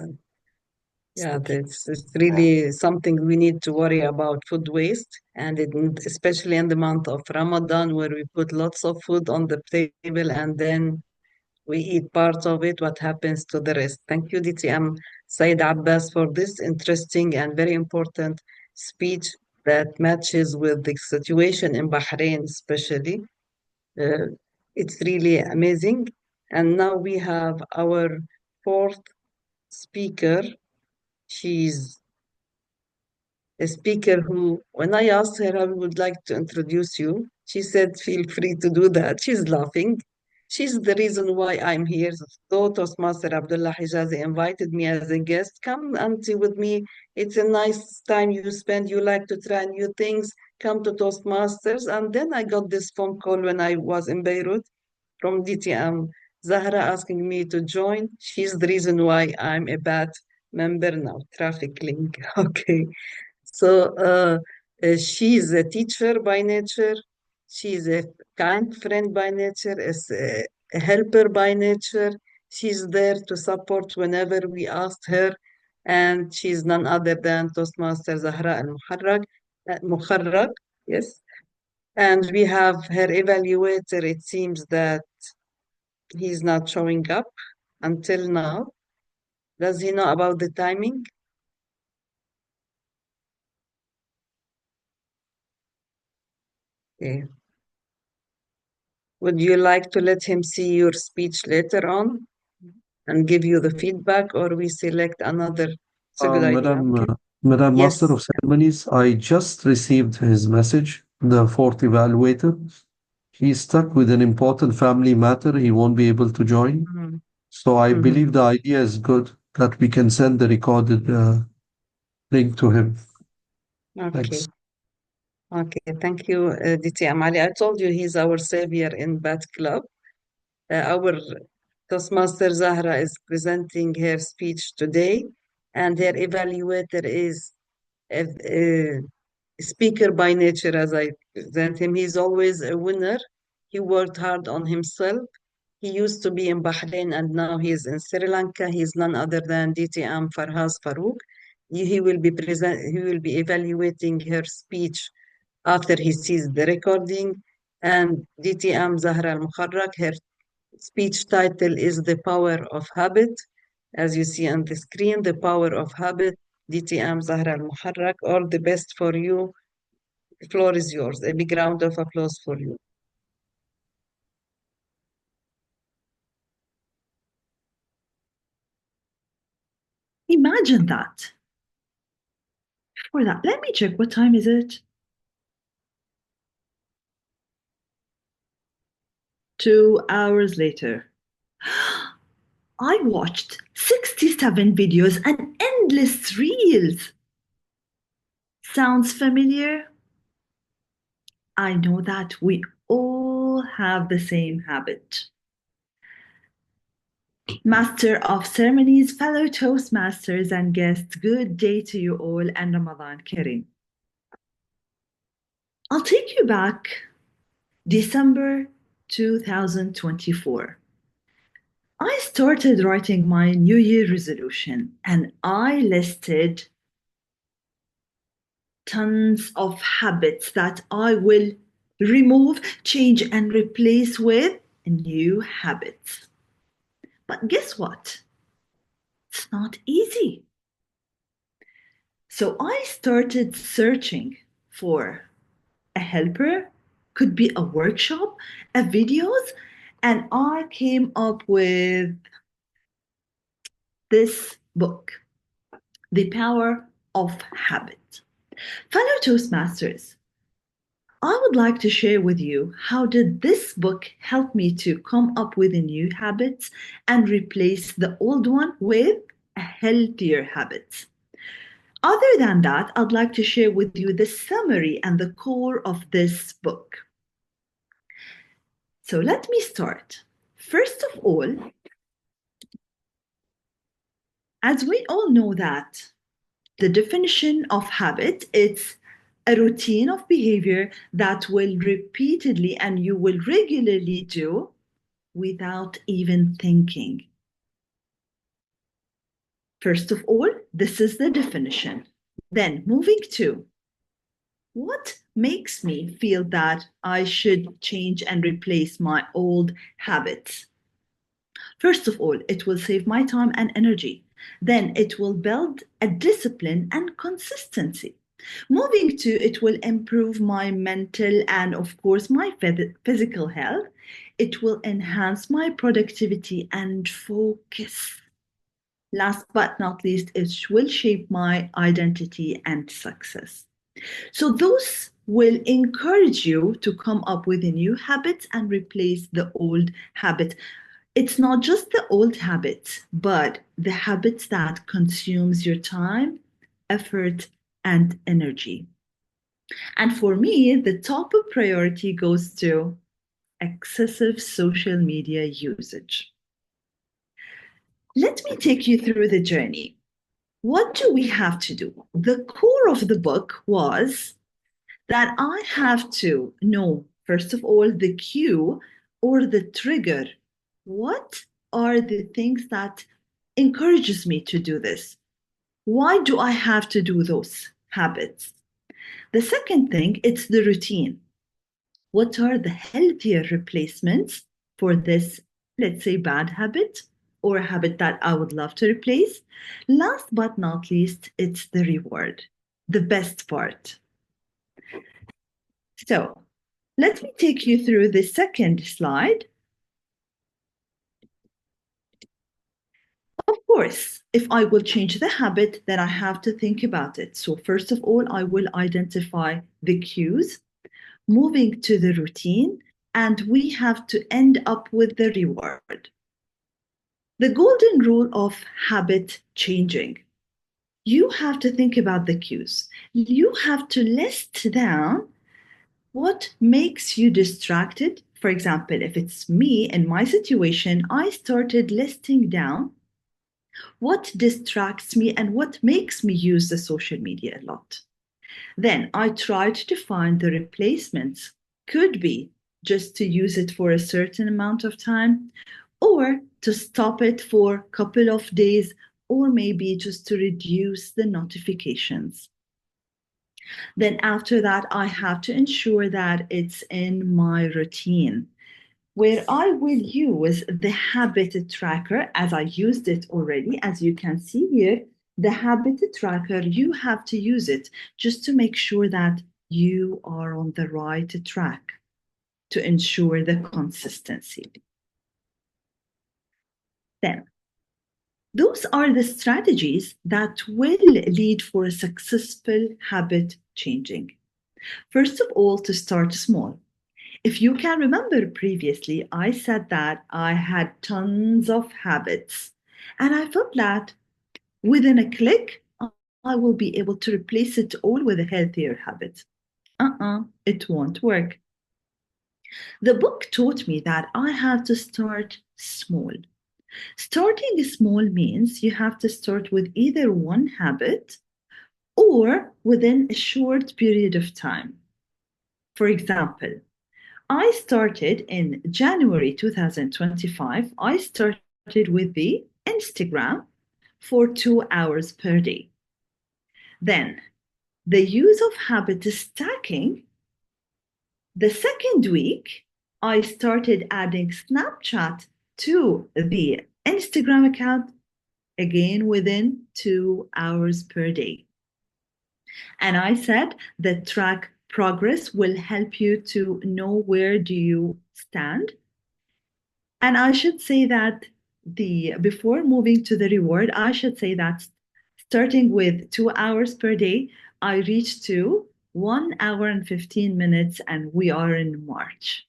yeah, Okay. it's really something we need to worry about food waste, and especially in the month of Ramadan, where we put lots of food on the table and then we eat part of it, what happens to the rest? Thank you, DTM Said Abbas, for this interesting and very important speech that matches with the situation in Bahrain, especially. Uh, it's really amazing. And now we have our fourth speaker. She's a speaker who, when I asked her, I would like to introduce you, she said, feel free to do that. She's laughing. She's the reason why I'm here. So Toastmaster Abdullah Hijazi invited me as a guest. Come, Auntie, with me. It's a nice time you spend. You like to try new things. Come to Toastmasters. And then I got this phone call when I was in Beirut from DTM. Zahra asking me to join. She's the reason why I'm a bad member now. Traffic link. Okay. So she's a teacher by nature. She's a kind friend by nature, a helper by nature. She's there to support whenever we asked her. And she's none other than Toastmaster Zahra al-Mukharrak. Yes. And we have her evaluator. It seems that he's not showing up until now. Does he know about the timing? Okay. Would you like to let him see your speech later on and give you the feedback, or we select another? It's a good idea. Okay. Madam Master Yes. of Ceremonies, I just received his message, the fourth evaluator. He's stuck with an important family matter. He won't be able to join. Mhm. So I Mhm. believe the idea is good that we can send the recorded link to him. Okay. Thanks. Okay. Thank you, DT Amali. I told you he's our savior in Bat Club. Our Toastmaster Zahra is presenting her speech today, and her evaluator is a speaker by nature, as I present him. He's always a winner. He worked hard on himself. He used to be in Bahrain and now he's in Sri Lanka. He's none other than DTM Farhaz Farouk. He will be evaluating her speech after he sees the recording. And DTM Zahra Al Mukharrak, her speech title is The Power of Habit. As you see on the screen, The Power of Habit, DTM Zahra Al Mukharrak. All the best for you. The floor is yours. A big round of applause for you. Imagine that. Before that, let me check what time is it? 2 hours later. I watched 67 videos and endless reels. Sounds familiar? I know that we all have the same habit. Master of Ceremonies, fellow Toastmasters, and guests, good day to you all and Ramadan Kareem. I'll take you back December 2024. I started writing my New Year resolution and I listed tons of habits that I will remove, change, and replace with new habits. But guess what? It's not easy. So I started searching for a helper, could be a workshop, a videos, and I came up with this book, The Power of Habit. Fellow Toastmasters, I would like to share with you how did this book help me to come up with new habits and replace the old one with a healthier habits. Other than that, I'd like to share with you the summary and the core of this book. So let me start. First of all, as we all know that the definition of habit, it's a routine of behavior that will repeatedly and you will regularly do without even thinking. First of all, this is the definition. Then moving to what makes me feel that I should change and replace my old habits. First of all, it will save my time and energy. Then it will build a discipline and consistency. Moving to it will improve my mental and, of course, my physical health. It will enhance my productivity and focus. Last but not least, it will shape my identity and success. So those will encourage you to come up with new habits and replace the old habit. It's not just the old habits, but the habits that consumes your time, effort, and energy. And for me, the top priority goes to excessive social media usage. Let me take you through the journey. What do we have to do? The core of the book was that I have to know, first of all, the cue or the trigger. What are the things that encourages me to do this? Why do I have to do those habits? The second thing, it's the routine. What are the healthier replacements for this, let's say, bad habit or a habit that I would love to replace? Last but not least, it's the reward, the best part. So let me take you through the second slide. Of course, if I will change the habit, then I have to think about it. So first of all, I will identify the cues, moving to the routine, and we have to end up with the reward. The golden rule of habit changing. You have to think about the cues. You have to list down what makes you distracted. For example, if it's me in my situation, I started listing down what distracts me and what makes me use the social media a lot. Then I tried to find the replacements. Could be just to use it for a certain amount of time, or to stop it for a couple of days, or maybe just to reduce the notifications. Then after that, I have to ensure that it's in my routine, where I will use the habit tracker as I used it already. As you can see here, the habit tracker, you have to use it just to make sure that you are on the right track to ensure the consistency. Then, those are the strategies that will lead for a successful habit changing. First of all, to start small. If you can remember previously, I said that I had tons of habits, and I felt that within a click, I will be able to replace it all with a healthier habit. It won't work. The book taught me that I have to start small. Starting small means you have to start with either one habit or within a short period of time. For example, I started in January 2025. I started with the Instagram for 2 hours per day. Then, the use of habit stacking. The second week, I started adding Snapchat to the Instagram account again within 2 hours per day. And I said that track progress will help you to know where do you stand. And I should say that before moving to the reward, I should say that starting with 2 hours per day, I reached to 1 hour and 15 minutes, and we are in March.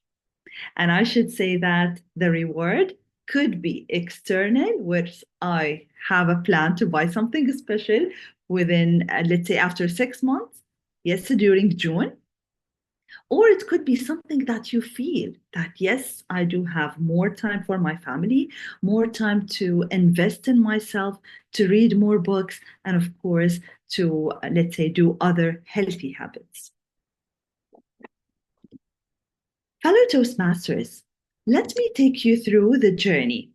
And I should say that the reward could be external, which I have a plan to buy something special within, let's say, after 6 months, yes, during June. Or it could be something that you feel that, yes, I do have more time for my family, more time to invest in myself, to read more books, and of course, to, let's say, do other healthy habits. Fellow Toastmasters, let me take you through the journey.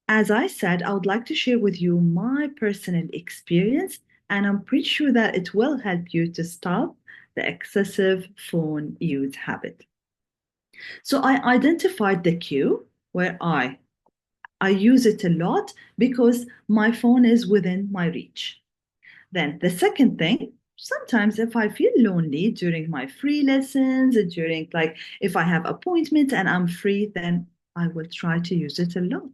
As I said, I would like to share with you my personal experience, and I'm pretty sure that it will help you to stop the excessive phone use habit. So I identified the cue where I use it a lot because my phone is within my reach. Then the second thing, sometimes if I feel lonely during my free lessons, during like if I have appointments and I'm free, then I will try to use it a lot.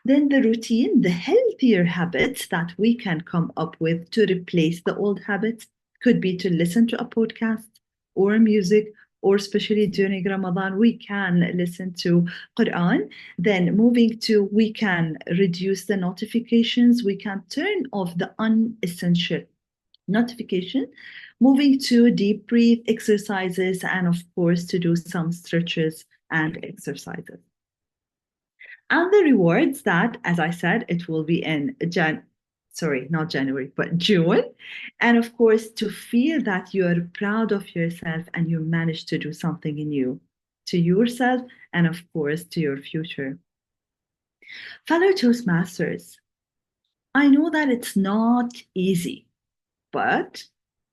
Then the routine, the healthier habits that we can come up with to replace the old habits could be to listen to a podcast or music, or especially during Ramadan, we can listen to Quran. Then moving to, we can reduce the notifications, we can turn off the unessential notification, moving to deep breathe exercises, and of course to do some stretches and exercises. And the rewards that, as I said, it will be in not January, but June. And of course, to feel that you are proud of yourself and you managed to do something new to yourself and of course to your future. Fellow Toastmasters, I know that it's not easy, but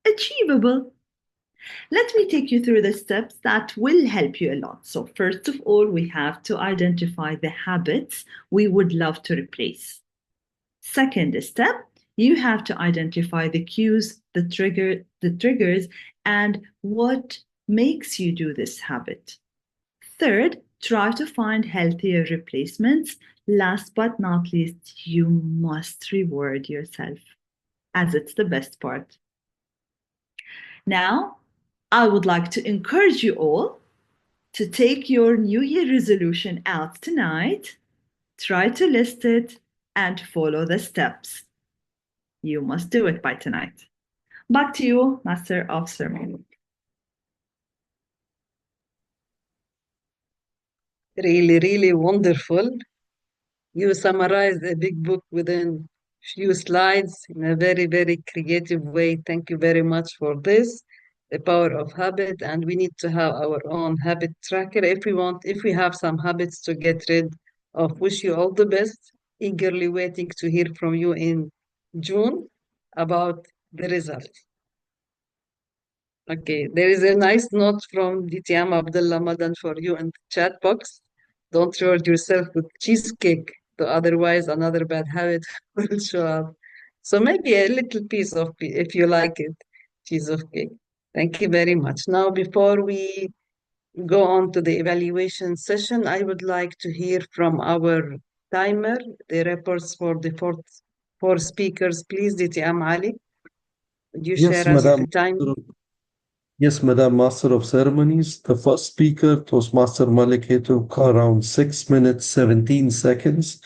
achievable. Let me take you through the steps that will help you a lot. So first of all, we have to identify the habits we would love to replace. Second step, you have to identify the cues, the triggers, and what makes you do this habit. Third, try to find healthier replacements. Last but not least, you must reward yourself, as it's the best part. Now, I would like to encourage you all to take your New Year resolution out tonight, try to list it, and follow the steps. You must do it by tonight. Back to you, Master of Ceremony. Really, really wonderful. You summarized a big book within few slides in a very, very creative way. Thank you very much for this. The power of habit, and we need to have our own habit tracker if we have some habits to get rid of. Wish you all the best. Eagerly waiting to hear from you in June about the results. Okay, there is a nice note from DTM Abdullah Madan for you in the chat box. Don't reward yourself with cheesecake, otherwise another bad habit will show up. So maybe a little piece of, if you like it, piece of cake. Thank you very much. Now, before we go on to the evaluation session, I would like to hear from our timer, the reports for the four speakers. Please, DTM Ali, would you Yes, share us the Madam. time? Yes, Madam Master of Ceremonies. The first speaker, Toastmaster Malik, he took around 6 minutes, 17 seconds.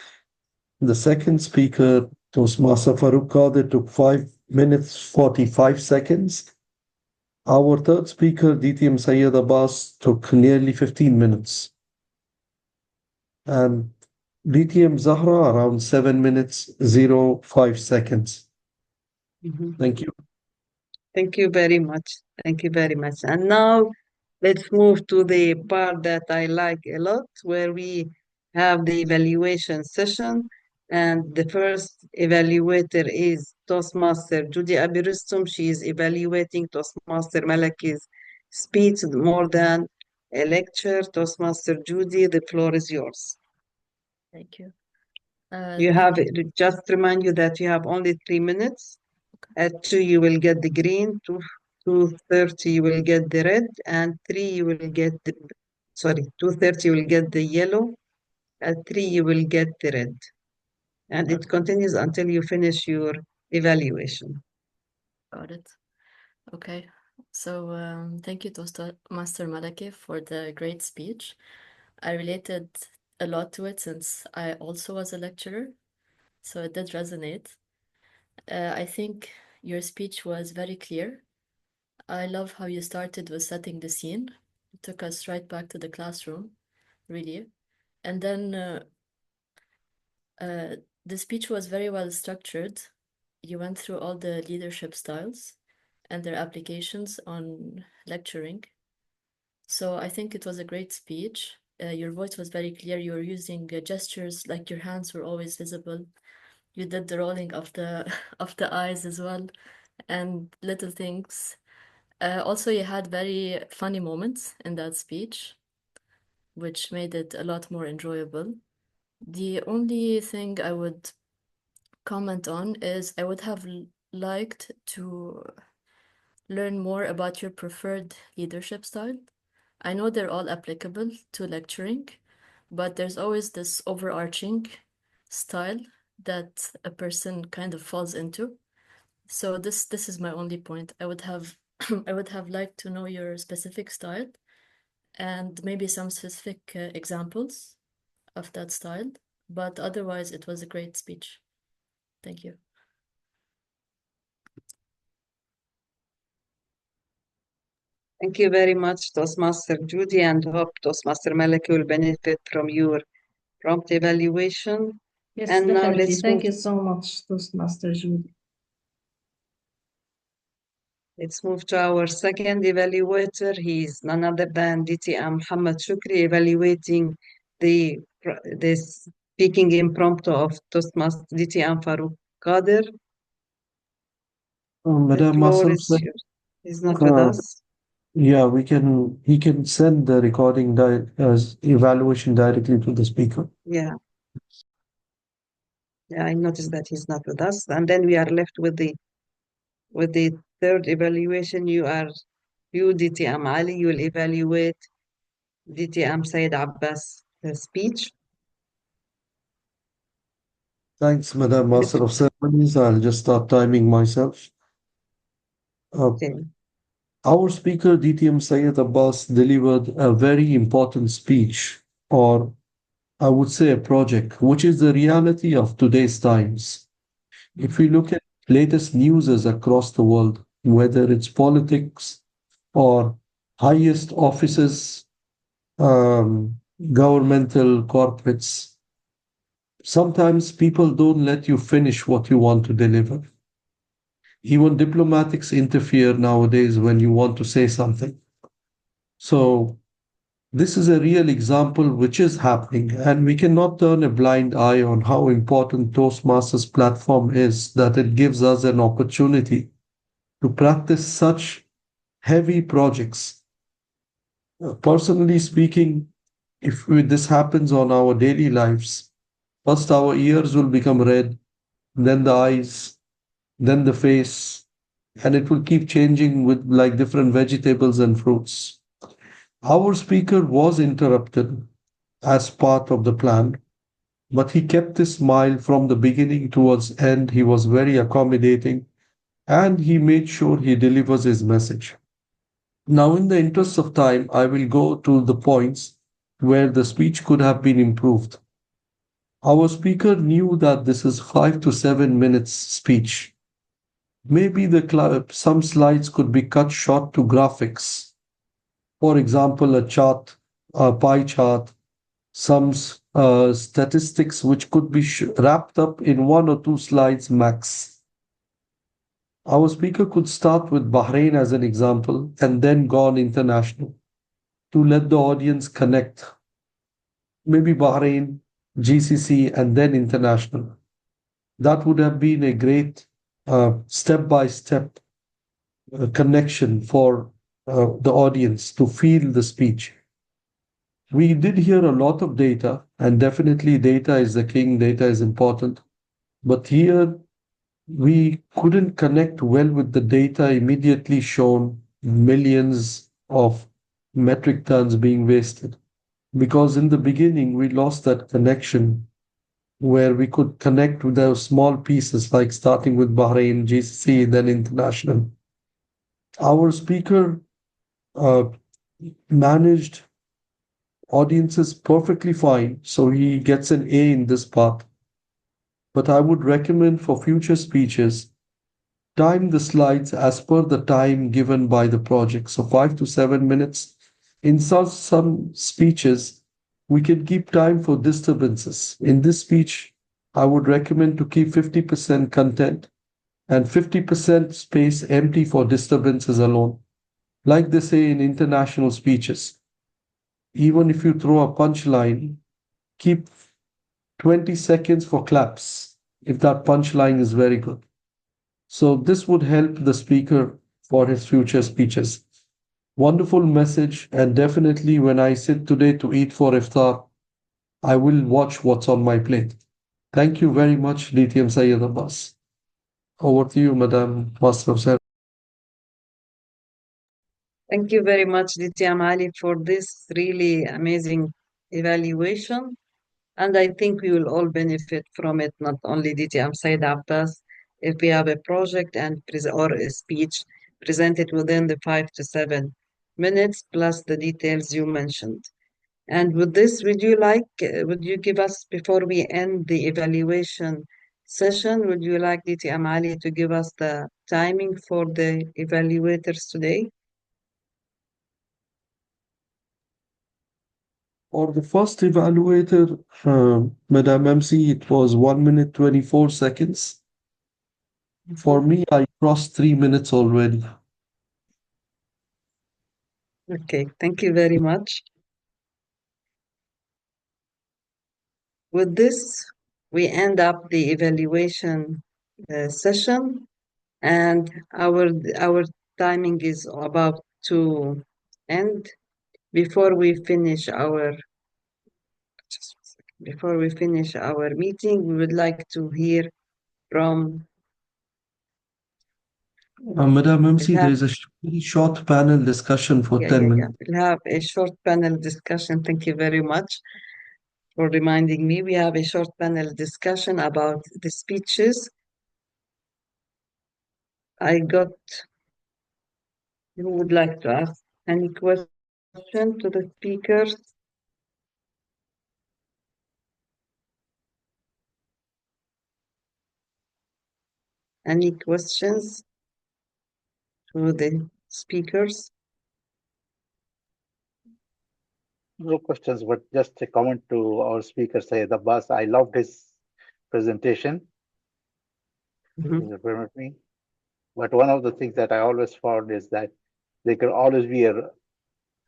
The second speaker, Toastmaster Farooq Qadir, took 5 minutes, 45 seconds. Our third speaker, DTM Sayyid Abbas, took nearly 15 minutes. And DTM Zahra around 7 minutes, 05 seconds. Thank you. Thank you very much. Thank you very much. And now let's move to the part that I like a lot, where we have the evaluation session. And the first evaluator is Toastmaster Judy Abirustum. She is evaluating Toastmaster Malaki's speech more than a lecture. Toastmaster Judy, the floor is yours. Thank you. You have, just remind you that you have only 3 minutes. At 2, you will get the green. 2:30, you will get the red. And 3, you will get the, 2:30, you will get the yellow. At 3, you will get the red. And it continues until you finish your evaluation. Got it. Okay. So thank you, Toastmaster Malaki, for the great speech. I related a lot to it since I also was a lecturer, so it did resonate. I think your speech was very clear. I love how you started with setting the scene. It took us right back to the classroom, really. And then the speech was very well structured. You went through all the leadership styles and their applications on lecturing. So I think it was a great speech. Your voice was very clear. You were using gestures, like your hands were always visible. You did the rolling of the of the eyes as well, and little things. Also, you had very funny moments in that speech, which made it a lot more enjoyable. The only thing I would comment on is I would have liked to learn more about your preferred leadership style. I know they're all applicable to lecturing, but there's always this overarching style that a person kind of falls into. So this is my only point. I would have I would have liked to know your specific style and maybe some specific examples of that style, but otherwise it was a great speech. Thank you. Thank you very much, Toastmaster Judy, and hope Toastmaster Malaki will benefit from your prompt evaluation. Yes, And now definitely. let's Thank move, you so much, Toastmaster Judy. let's move to our second evaluator. He's none other than DTM Muhammad Shukri, evaluating the speaking impromptu of Toastmaster DTM Farouk Qadir. The Madam floor Masal is said, yours. He's not with us. yeah, he can send the recording evaluation directly to the speaker. Yeah. Yeah, I noticed that he's not with us. And then we are left with the third evaluation. You, DTM Ali, you will evaluate DTM Said Abbas' speech. Thanks, Madam Master of Ceremonies. I'll just start timing myself. Okay. Our speaker, DTM Sayyid Abbas, delivered a very important speech, or I would say a project, which is the reality of today's times. If we look at latest news across the world, whether it's politics or highest offices, governmental corporates, sometimes people don't let you finish what you want to deliver. Even diplomatics interfere nowadays when you want to say something. So, this is a real example which is happening, and we cannot turn a blind eye on how important Toastmasters platform is, that it gives us an opportunity to practice such heavy projects. Personally speaking, if this happens on our daily lives, first our ears will become red, then the eyes, then the face, and it will keep changing with like different vegetables and fruits. Our speaker was interrupted as part of the plan, but he kept his smile from the beginning towards end. He was very accommodating and he made sure he delivers his message. Now, in the interest of time, I will go to the points where the speech could have been improved. Our speaker knew that this is 5 to 7 minutes speech. Maybe some slides could be cut short to graphics. For example, a chart, a pie chart, some statistics which could be wrapped up in 1 or 2 slides max. Our speaker could start with Bahrain as an example and then go on international to let the audience connect. Maybe Bahrain, GCC, and then international. That would have been a great step-by-step connection for the audience to feel the speech. We did hear a lot of data, and definitely data is the king, data is important. But here we couldn't connect well with the data immediately shown, millions of metric tons being wasted. Because in the beginning, we lost that connection where we could connect with those small pieces, like starting with Bahrain, GCC, then international. Our speaker managed audiences perfectly fine, so he gets an A in this part. But I would recommend for future speeches, time the slides as per the time given by the project. So 5 to 7 minutes. In some speeches, we can keep time for disturbances. In this speech, I would recommend to keep 50% content and 50% space empty for disturbances alone. Like they say in international speeches, even if you throw a punchline, keep 20 seconds for claps if that punchline is very good. So this would help the speaker for his future speeches. Wonderful message, and definitely when I sit today to eat for iftar, I will watch what's on my plate. Thank you very much, DTM Sayyid Abbas. Over to you, Madam Master of Ceremony. Thank you very much, Ditya Ali, for this really amazing evaluation. And I think we will all benefit from it, not only DTM Said Abbas, if we have a project or a speech presented within the 5 to 7 minutes, plus the details you mentioned. And with this, would you give us, before we end the evaluation session, would you like DTM Ali to give us the timing for the evaluators today? For the first evaluator, Madam MC, it was 1 minute 24 seconds. For me, I crossed 3 minutes already. Okay, thank you very much. With this, we end up the evaluation session, and our timing is about to end. Before we finish our meeting, we would like to hear from Madam MC, there is a very short panel discussion for 10 minutes. We'll have a short panel discussion. Thank you very much for reminding me. We have a short panel discussion about the speeches. Who would like to ask any question to the speakers? Any questions to the speakers? No questions, but just a comment to our speaker, Sayyid Abbas. I loved his presentation. If you permit me. But one of the things that I always found is that there could always be a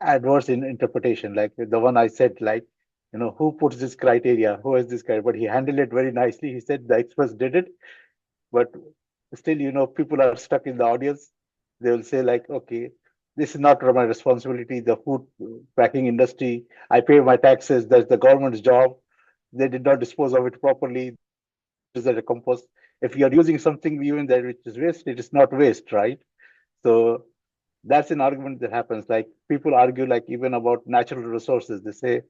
adverse interpretation, like the one I said, like, who puts this criteria, who has this criteria, but he handled it very nicely. He said the experts did it, but still, people are stuck in the audience. They will say like, okay, this is not my responsibility, the food packing industry, I pay my taxes, that's the government's job. They did not dispose of it properly. Is that a compost? If you are using something even that which is waste, it is not waste, right? So that's an argument that happens. Like people argue, like even about natural resources, they say,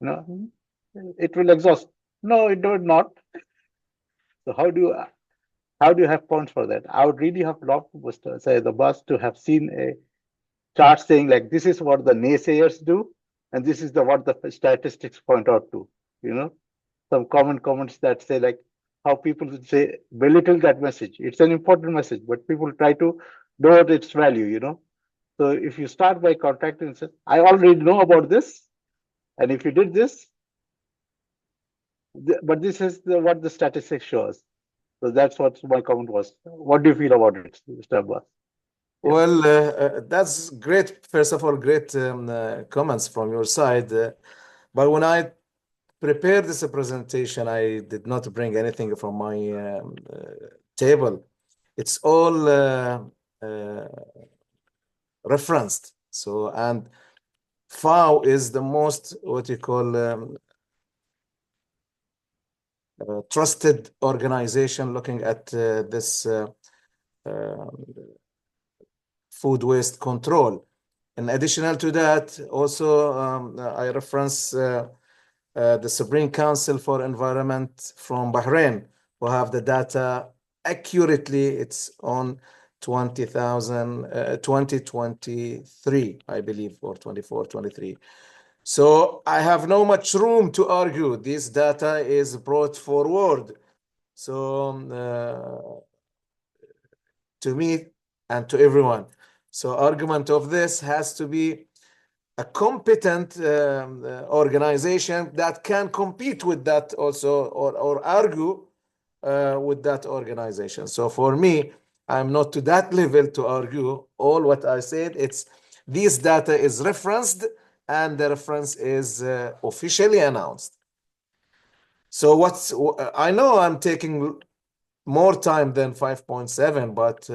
it will exhaust. No, it will not. So how do you have points for that? I would really have loved to say the bus to have seen a chart saying like this is what the naysayers do, and this is what the statistics point out to. Some common comments that say like how people say belittle that message. It's an important message, but people try to doubt its value, you know. So if you start by contacting and say, I already know about this, and if you did this, but this is what the statistics shows. So that's what my comment was. What do you feel about it, Mr. Abbas? Yeah. Well, that's great. First of all, great comments from your side. But when I prepared this presentation, I did not bring anything from my table. It's all referenced. So, and FAO is the most, what you call, trusted organization looking at this food waste control. In addition to that, also I reference the Supreme Council for Environment from Bahrain, who have the data accurately. It's on 2023, I believe, or 24, 23. So I have no much room to argue. This data is brought forward. So to me and to everyone. So argument of this has to be a competent organization that can compete with that also, or argue with that organization. So for me, I'm not to that level to argue. All what I said, it's this data is referenced and the reference is officially announced. So I know I'm taking more time than 5.7, but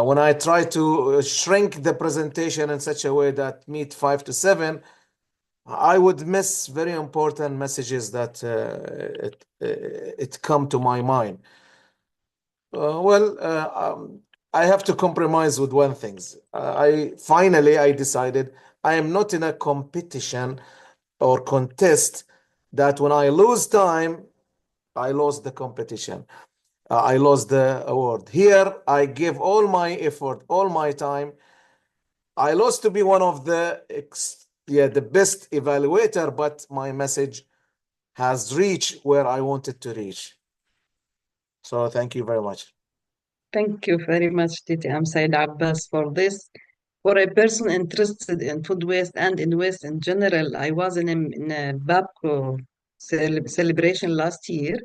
when I try to shrink the presentation in such a way that meet 5 to 7, I would miss very important messages that it come to my mind. I have to compromise with one thing. I decided I am not in a competition or contest that when I lose time, I lost the competition. I lost the award. Here, I give all my effort, all my time. I lost to be one of the best evaluator, but my message has reached where I wanted to reach. So thank you very much. Thank you very much, DTM Said Abbas, for this. For a person interested in food waste and in waste in general, I was in a BAPCO celebration last year,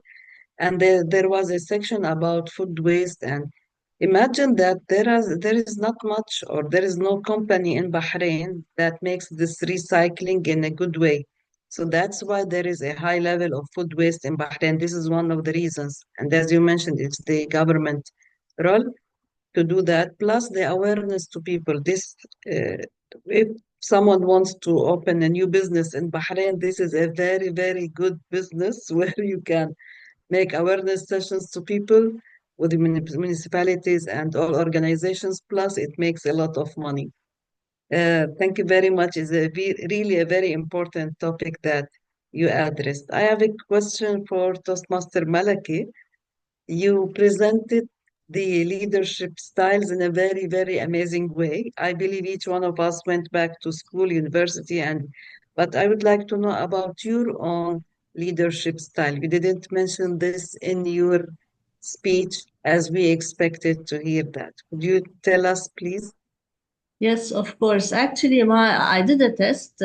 and there was a section about food waste. And imagine that there is not much, or there is no company in Bahrain that makes this recycling in a good way. So that's why there is a high level of food waste in Bahrain. This is one of the reasons. And as you mentioned, it's the government role to do that, plus the awareness to people. If someone wants to open a new business in Bahrain, this is a very, very good business where you can make awareness sessions to people with the municipalities and all organizations, plus it makes a lot of money. Thank you very much. It's really a very important topic that you addressed. I have a question for Toastmaster Malaki. You presented the leadership styles in a very, very amazing way. I believe each one of us went back to school, university, but I would like to know about your own leadership style. You didn't mention this in your speech as we expected to hear that. Could you tell us, please? Yes, of course. Actually, I did a test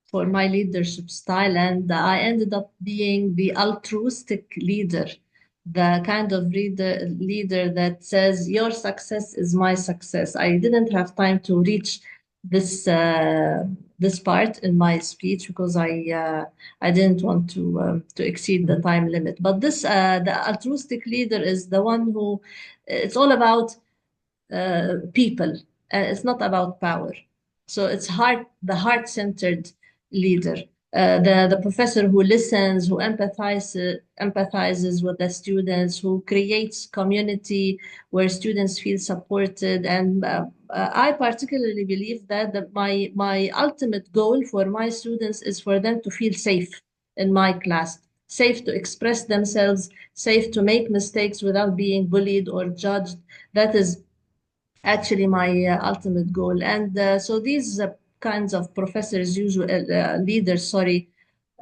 for my leadership style, and I ended up being the altruistic leader, the kind of leader that says your success is my success. I didn't have time to reach this part in my speech because I didn't want to exceed the time limit. But the altruistic leader is the one who it's all about people, and it's not about power. So it's the heart-centered leader, the professor who listens, who empathizes with the students, who creates community where students feel supported. And I particularly believe that my ultimate goal for my students is for them to feel safe in my class, safe to express themselves, safe to make mistakes without being bullied or judged. That is actually my ultimate goal. And so these kinds of professors, usually leaders, sorry,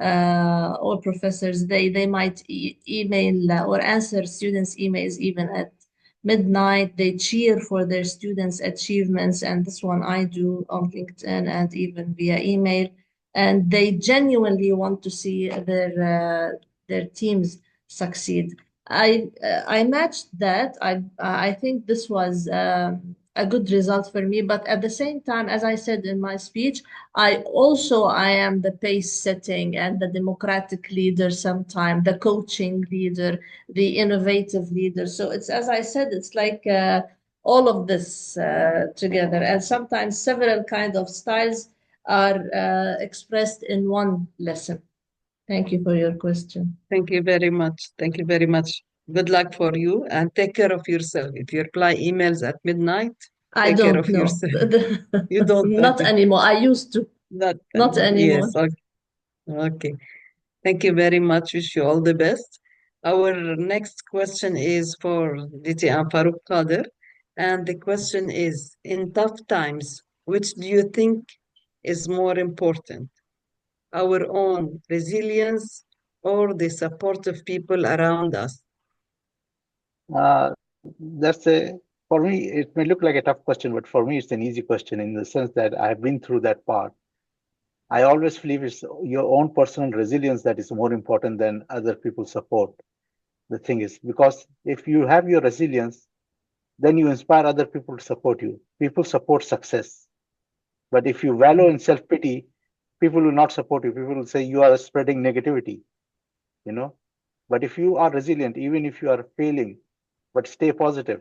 or professors, they might email or answer students' emails even at midnight. They cheer for their students' achievements, and this one I do on LinkedIn and even via email. And they genuinely want to see their teams succeed. I matched that. I think this was a good result for me. But at the same time, as I said in my speech, I am the pace setting and the democratic leader sometimes, the coaching leader, the innovative leader. So it's, as I said, it's like all of this together. And sometimes several kind of styles are expressed in one lesson. Thank you for your question. Thank you very much. Thank you very much. Good luck for you and take care of yourself. If you reply emails at midnight, I take care don't of know. yourself. You don't, Not anymore. I used to. not Not anymore. anymore. Yes, okay. Okay. Thank you very much. Wish you all the best. Our next question is for DTM Farooq Qadir. And the question is, in tough times, which do you think is more important? Our own resilience or the support of people around us? That's for me, it may look like a tough question, but for me, it's an easy question in the sense that I have been through that part. I always believe it's your own personal resilience that is more important than other people's support. The thing is, because if you have your resilience, then you inspire other people to support you. People support success. But if you wallow in self pity, people will not support you. People will say you are spreading negativity, you know. But if you are resilient, even if you are failing, but stay positive,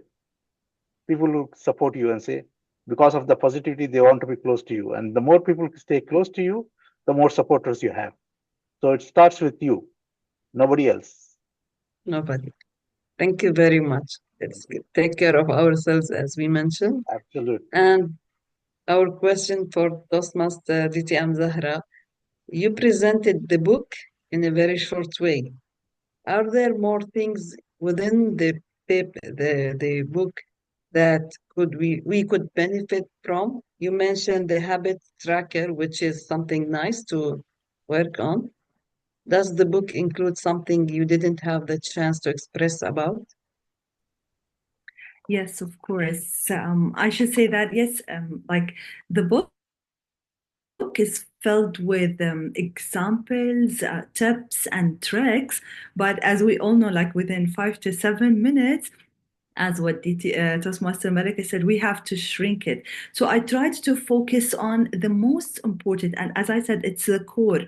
people will support you and say, because of the positivity, they want to be close to you. And the more people stay close to you, the more supporters you have. So it starts with you, nobody else. Nobody. Thank you very much. Let's take care of ourselves, as we mentioned. Absolutely. And our question for Toastmaster DTM Zahra, you presented the book in a very short way. Are there more things within the book that we could benefit from? You mentioned the habit tracker, which is something nice to work on. Does the book include something you didn't have the chance to express about? Yes, of course. I should say that, yes, like the book is filled with examples, tips, and tricks. But as we all know, like within 5 to 7 minutes, as what Toastmaster Malika said, we have to shrink it. So I tried to focus on the most important, and as I said, it's the core.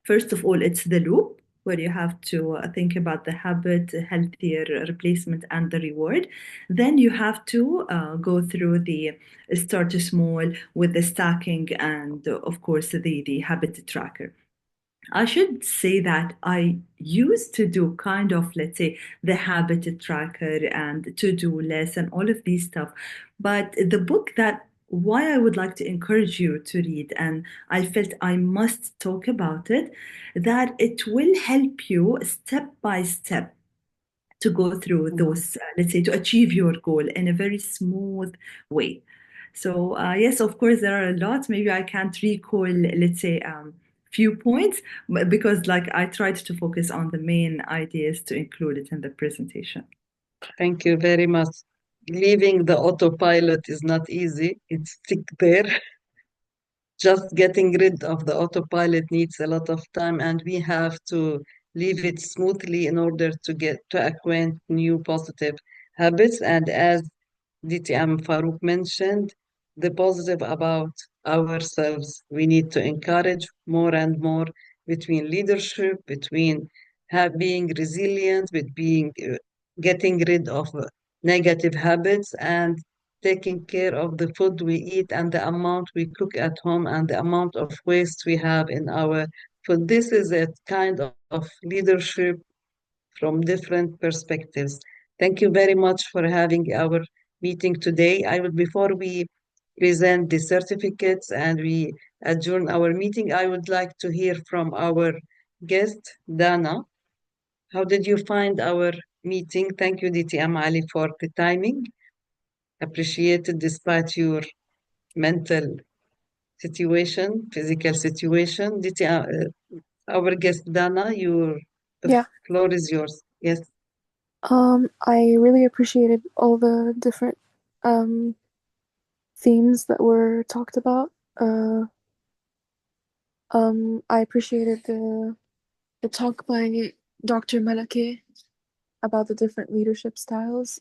First of all, it's the loop where you have to think about the habit, healthier replacement, and the reward. Then you have to go through the start small with the stacking and, of course, the habit tracker. I should say that I used to do kind of, let's say, the habit tracker and to-do list and all of these stuff. But the book that why I would like to encourage you to read, and I felt I must talk about it, that it will help you step by step to go through those, let's say, to achieve your goal in a very smooth way. So yes, of course, there are a lot. Maybe I can't recall, let's say, few points, but because like I tried to focus on the main ideas to include it in the presentation. Thank you very much. Leaving the autopilot is not easy. It's stick there. Just getting rid of the autopilot needs a lot of time, and we have to leave it smoothly in order to get to acquaint new positive habits. And as DTM Farouk mentioned, the positive about ourselves. We need to encourage more and more between leadership, between being resilient, with being getting rid of negative habits and taking care of the food we eat and the amount we cook at home and the amount of waste we have in our food. This is a kind of leadership from different perspectives. Thank you very much for having our meeting today. Before we present the certificates and we adjourn our meeting, I would like to hear from our guest, Dana. How did you find our meeting? Thank you, DTM Ali, for the timing. Appreciated despite your mental situation, physical situation. Our guest Dana, the Yeah. floor is yours. Yes. I really appreciated all the different themes that were talked about. I appreciated the talk by Dr. Malake about the different leadership styles.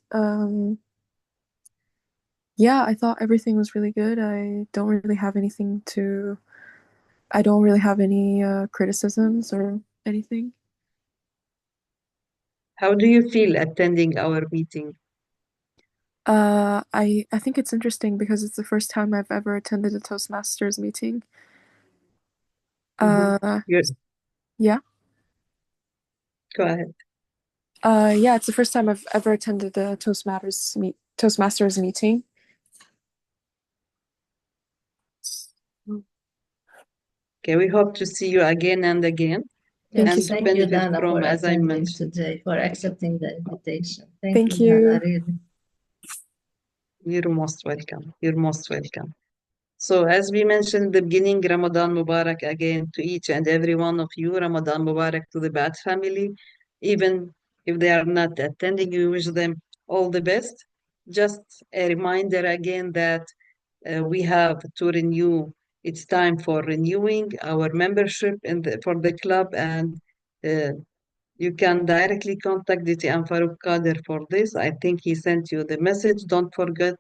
Yeah, I thought everything was really good. I don't really have any criticisms or anything. How do you feel attending our meeting? I think it's interesting because it's the first time I've ever attended a Toastmasters meeting. Yes. Yeah. Go ahead. Yeah, it's the first time I've ever attended a Toastmasters meeting. Okay, we hope to see you again and again. Thank you and so Thank much. you, benefit Dana, from, for as I attending mentioned. today, for accepting the invitation. Thank you, you. Dana, really. You're most welcome. You're most welcome. So as we mentioned in the beginning, Ramadan Mubarak again to each and every one of you. Ramadan Mubarak to the Bat family. Even if they are not attending, we wish them all the best. Just a reminder again that we have to renew. It's time for renewing our membership for the club, and you can directly contact DTM Farouk Kader for this. I think he sent you the message. Don't forget,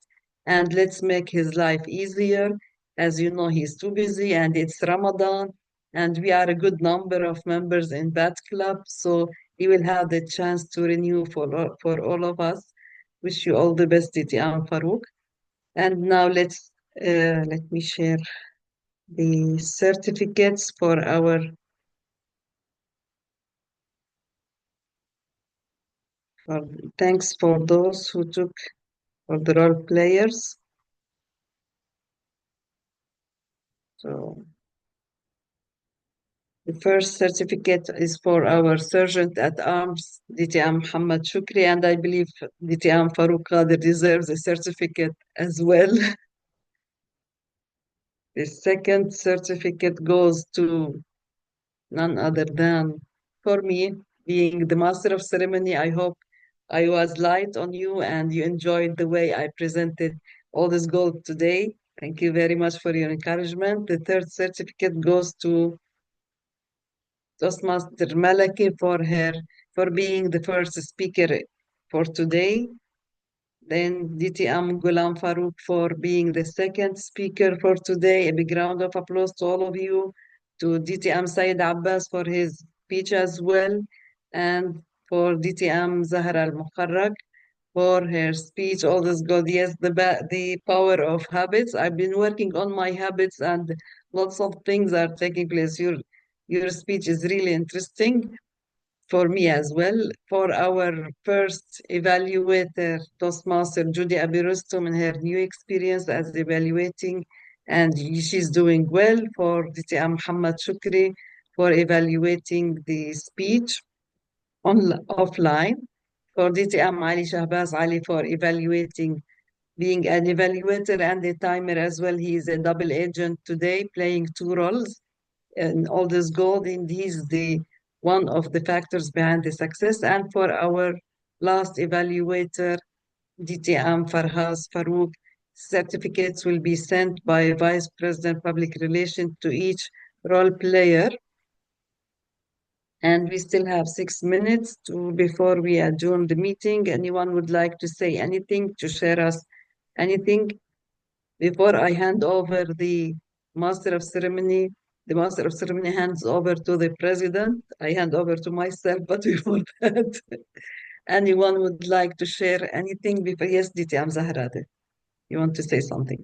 and let's make his life easier. As you know, he's too busy, and it's Ramadan, and we are a good number of members in that club, so he will have the chance to renew for all of us. Wish you all the best, DTM Farouk. And now let me share the certificates for thanks for those who took for the role players. So the first certificate is for our Sergeant at Arms, DTM Muhammad Shukri, and I believe DTM Farouk Qadir deserves a certificate as well. The second certificate goes to none other than, for me, being the Master of Ceremony. I hope I was light on you and you enjoyed the way I presented all this gold today. Thank you very much for your encouragement. The third certificate goes to Toastmaster Malaki for being the first speaker for today. Then DTM Ghulam Farouk for being the second speaker for today. A big round of applause to all of you. To DTM Said Abbas for his speech as well. And for DTM Zahra Al Mukharrak for her speech. All this good. Yes, the power of habits. I've been working on my habits and lots of things are taking place. Your speech is really interesting for me as well. For our first evaluator, Toastmaster Judy Abirustum in her new experience as evaluating, and she's doing well. For DTM Muhammad Shukri for evaluating the speech offline. For DTM Ali Shahbaz Ali for evaluating, being an evaluator and a timer as well. He is a double agent today, playing two roles. And all this gold, and he's the one of the factors behind the success. And for our last evaluator, DTM Farhaz Farouk, certificates will be sent by Vice President Public Relations to each role player. And we still have 6 minutes before we adjourn the meeting. Anyone would like to say anything, to share us anything before I hand over the Master of Ceremony? The Master of Ceremony hands over to the President. I hand over to myself, but before that, anyone would like to share anything before? Yes, Diti, I'm Zahrade. You want to say something?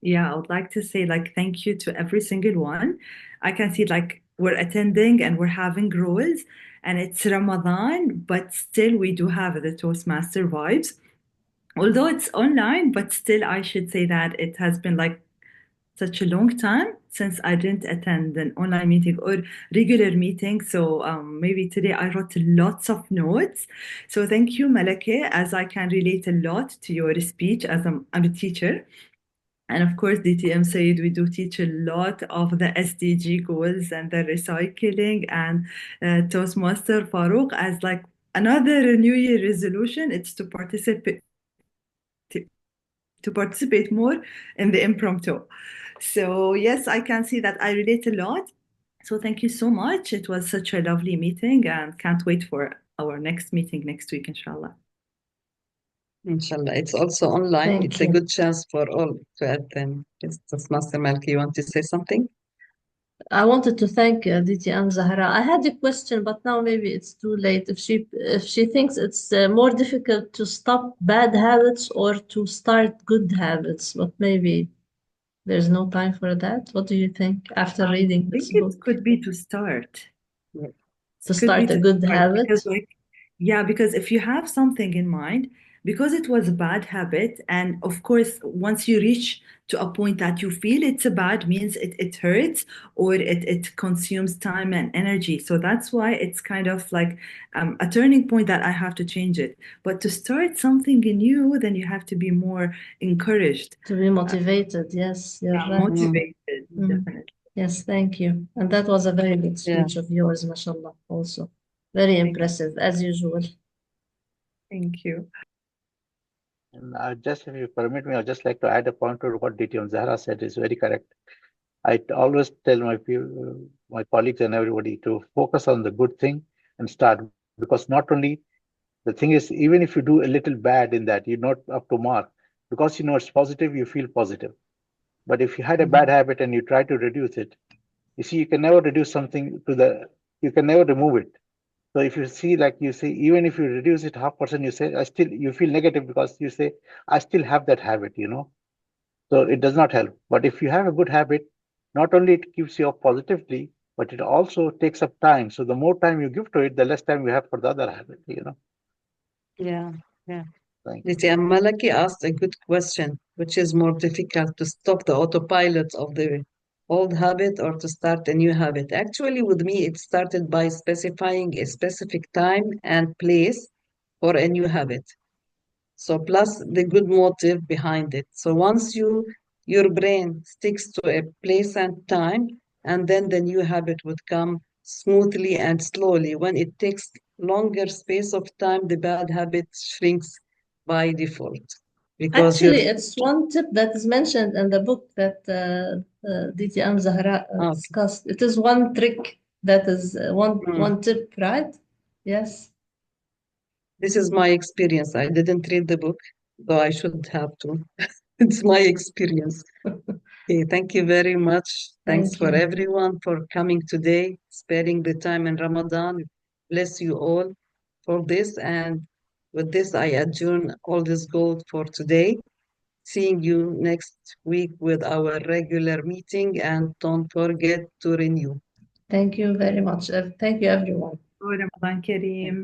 Yeah, I would like to say thank you to every single one. I can see we're attending and we're having roles and it's Ramadan, but still we do have the Toastmaster vibes. Although it's online, but still I should say that it has been such a long time since I didn't attend an online meeting or regular meeting. So maybe today I wrote lots of notes. So thank you, Malake, as I can relate a lot to your speech as I'm a teacher. And of course, DTM Said, we do teach a lot of the SDG goals and the recycling, and Toastmaster Farouk as like another New Year resolution, it's to participate more in the impromptu. So yes, I can see that I relate a lot. So thank you so much. It was such a lovely meeting, and can't wait for our next meeting next week, inshallah. Inshallah. It's also online. Thank It's a you. good chance for all to attend. Yes, Master Malki, you want to say something? I wanted to thank DTM Zahra. I had a question, but now maybe it's too late. If she thinks it's more difficult to stop bad habits or to start good habits, but maybe there's no time for that. What do you think after reading I this think book? it could be to start. To start a good habit? Because because if you have something in mind, because it was a bad habit, and of course, once you reach to a point that you feel it's a bad, means it hurts or it consumes time and energy. So that's why it's kind of like a turning point that I have to change it. But to start something new, then you have to be more encouraged. To be motivated, yes, you're right. Motivated, definitely. Yes, thank you. And that was a very good speech of yours, mashallah, also. Very impressive, as usual. Thank you. And just, if you permit me, I'd just like to add a point to what DTM Zahra said is very correct. I always tell my people, my colleagues and everybody to focus on the good thing and start, because not only the thing is, even if you do a little bad in that, you're not up to mark, because you know it's positive, you feel positive. But if you had a bad habit and you try to reduce it, you see, you can never reduce something you can never remove it. So if you see, like you say, even if you reduce it 0.5%, you say, you feel negative because you say, I still have that habit, So it does not help. But if you have a good habit, not only it keeps you up positively, but it also takes up time. So the more time you give to it, the less time you have for the other habit, Yeah. Thank you. DTM Malaki asked a good question, which is more difficult, to stop the autopilot of the old habit or to start a new habit? Actually, with me, it started by specifying a specific time and place for a new habit. So plus the good motive behind it. So once your brain sticks to a place and time, and then the new habit would come smoothly and slowly. When it takes longer space of time, the bad habit shrinks by default. Because Actually, it's one tip that is mentioned in the book that DTM Zahra discussed. It is one trick that is one tip, right? Yes. This is my experience. I didn't read the book, though I should have to. It's my experience. Okay, thank you very much. Thanks Thank for you. everyone for coming today, sparing the time in Ramadan. Bless you all for this. And with this, I adjourn Ols Is Gold for today. Seeing you next week with our regular meeting, and don't forget to renew. Thank you very much. Thank you, everyone. Ramadan Kareem.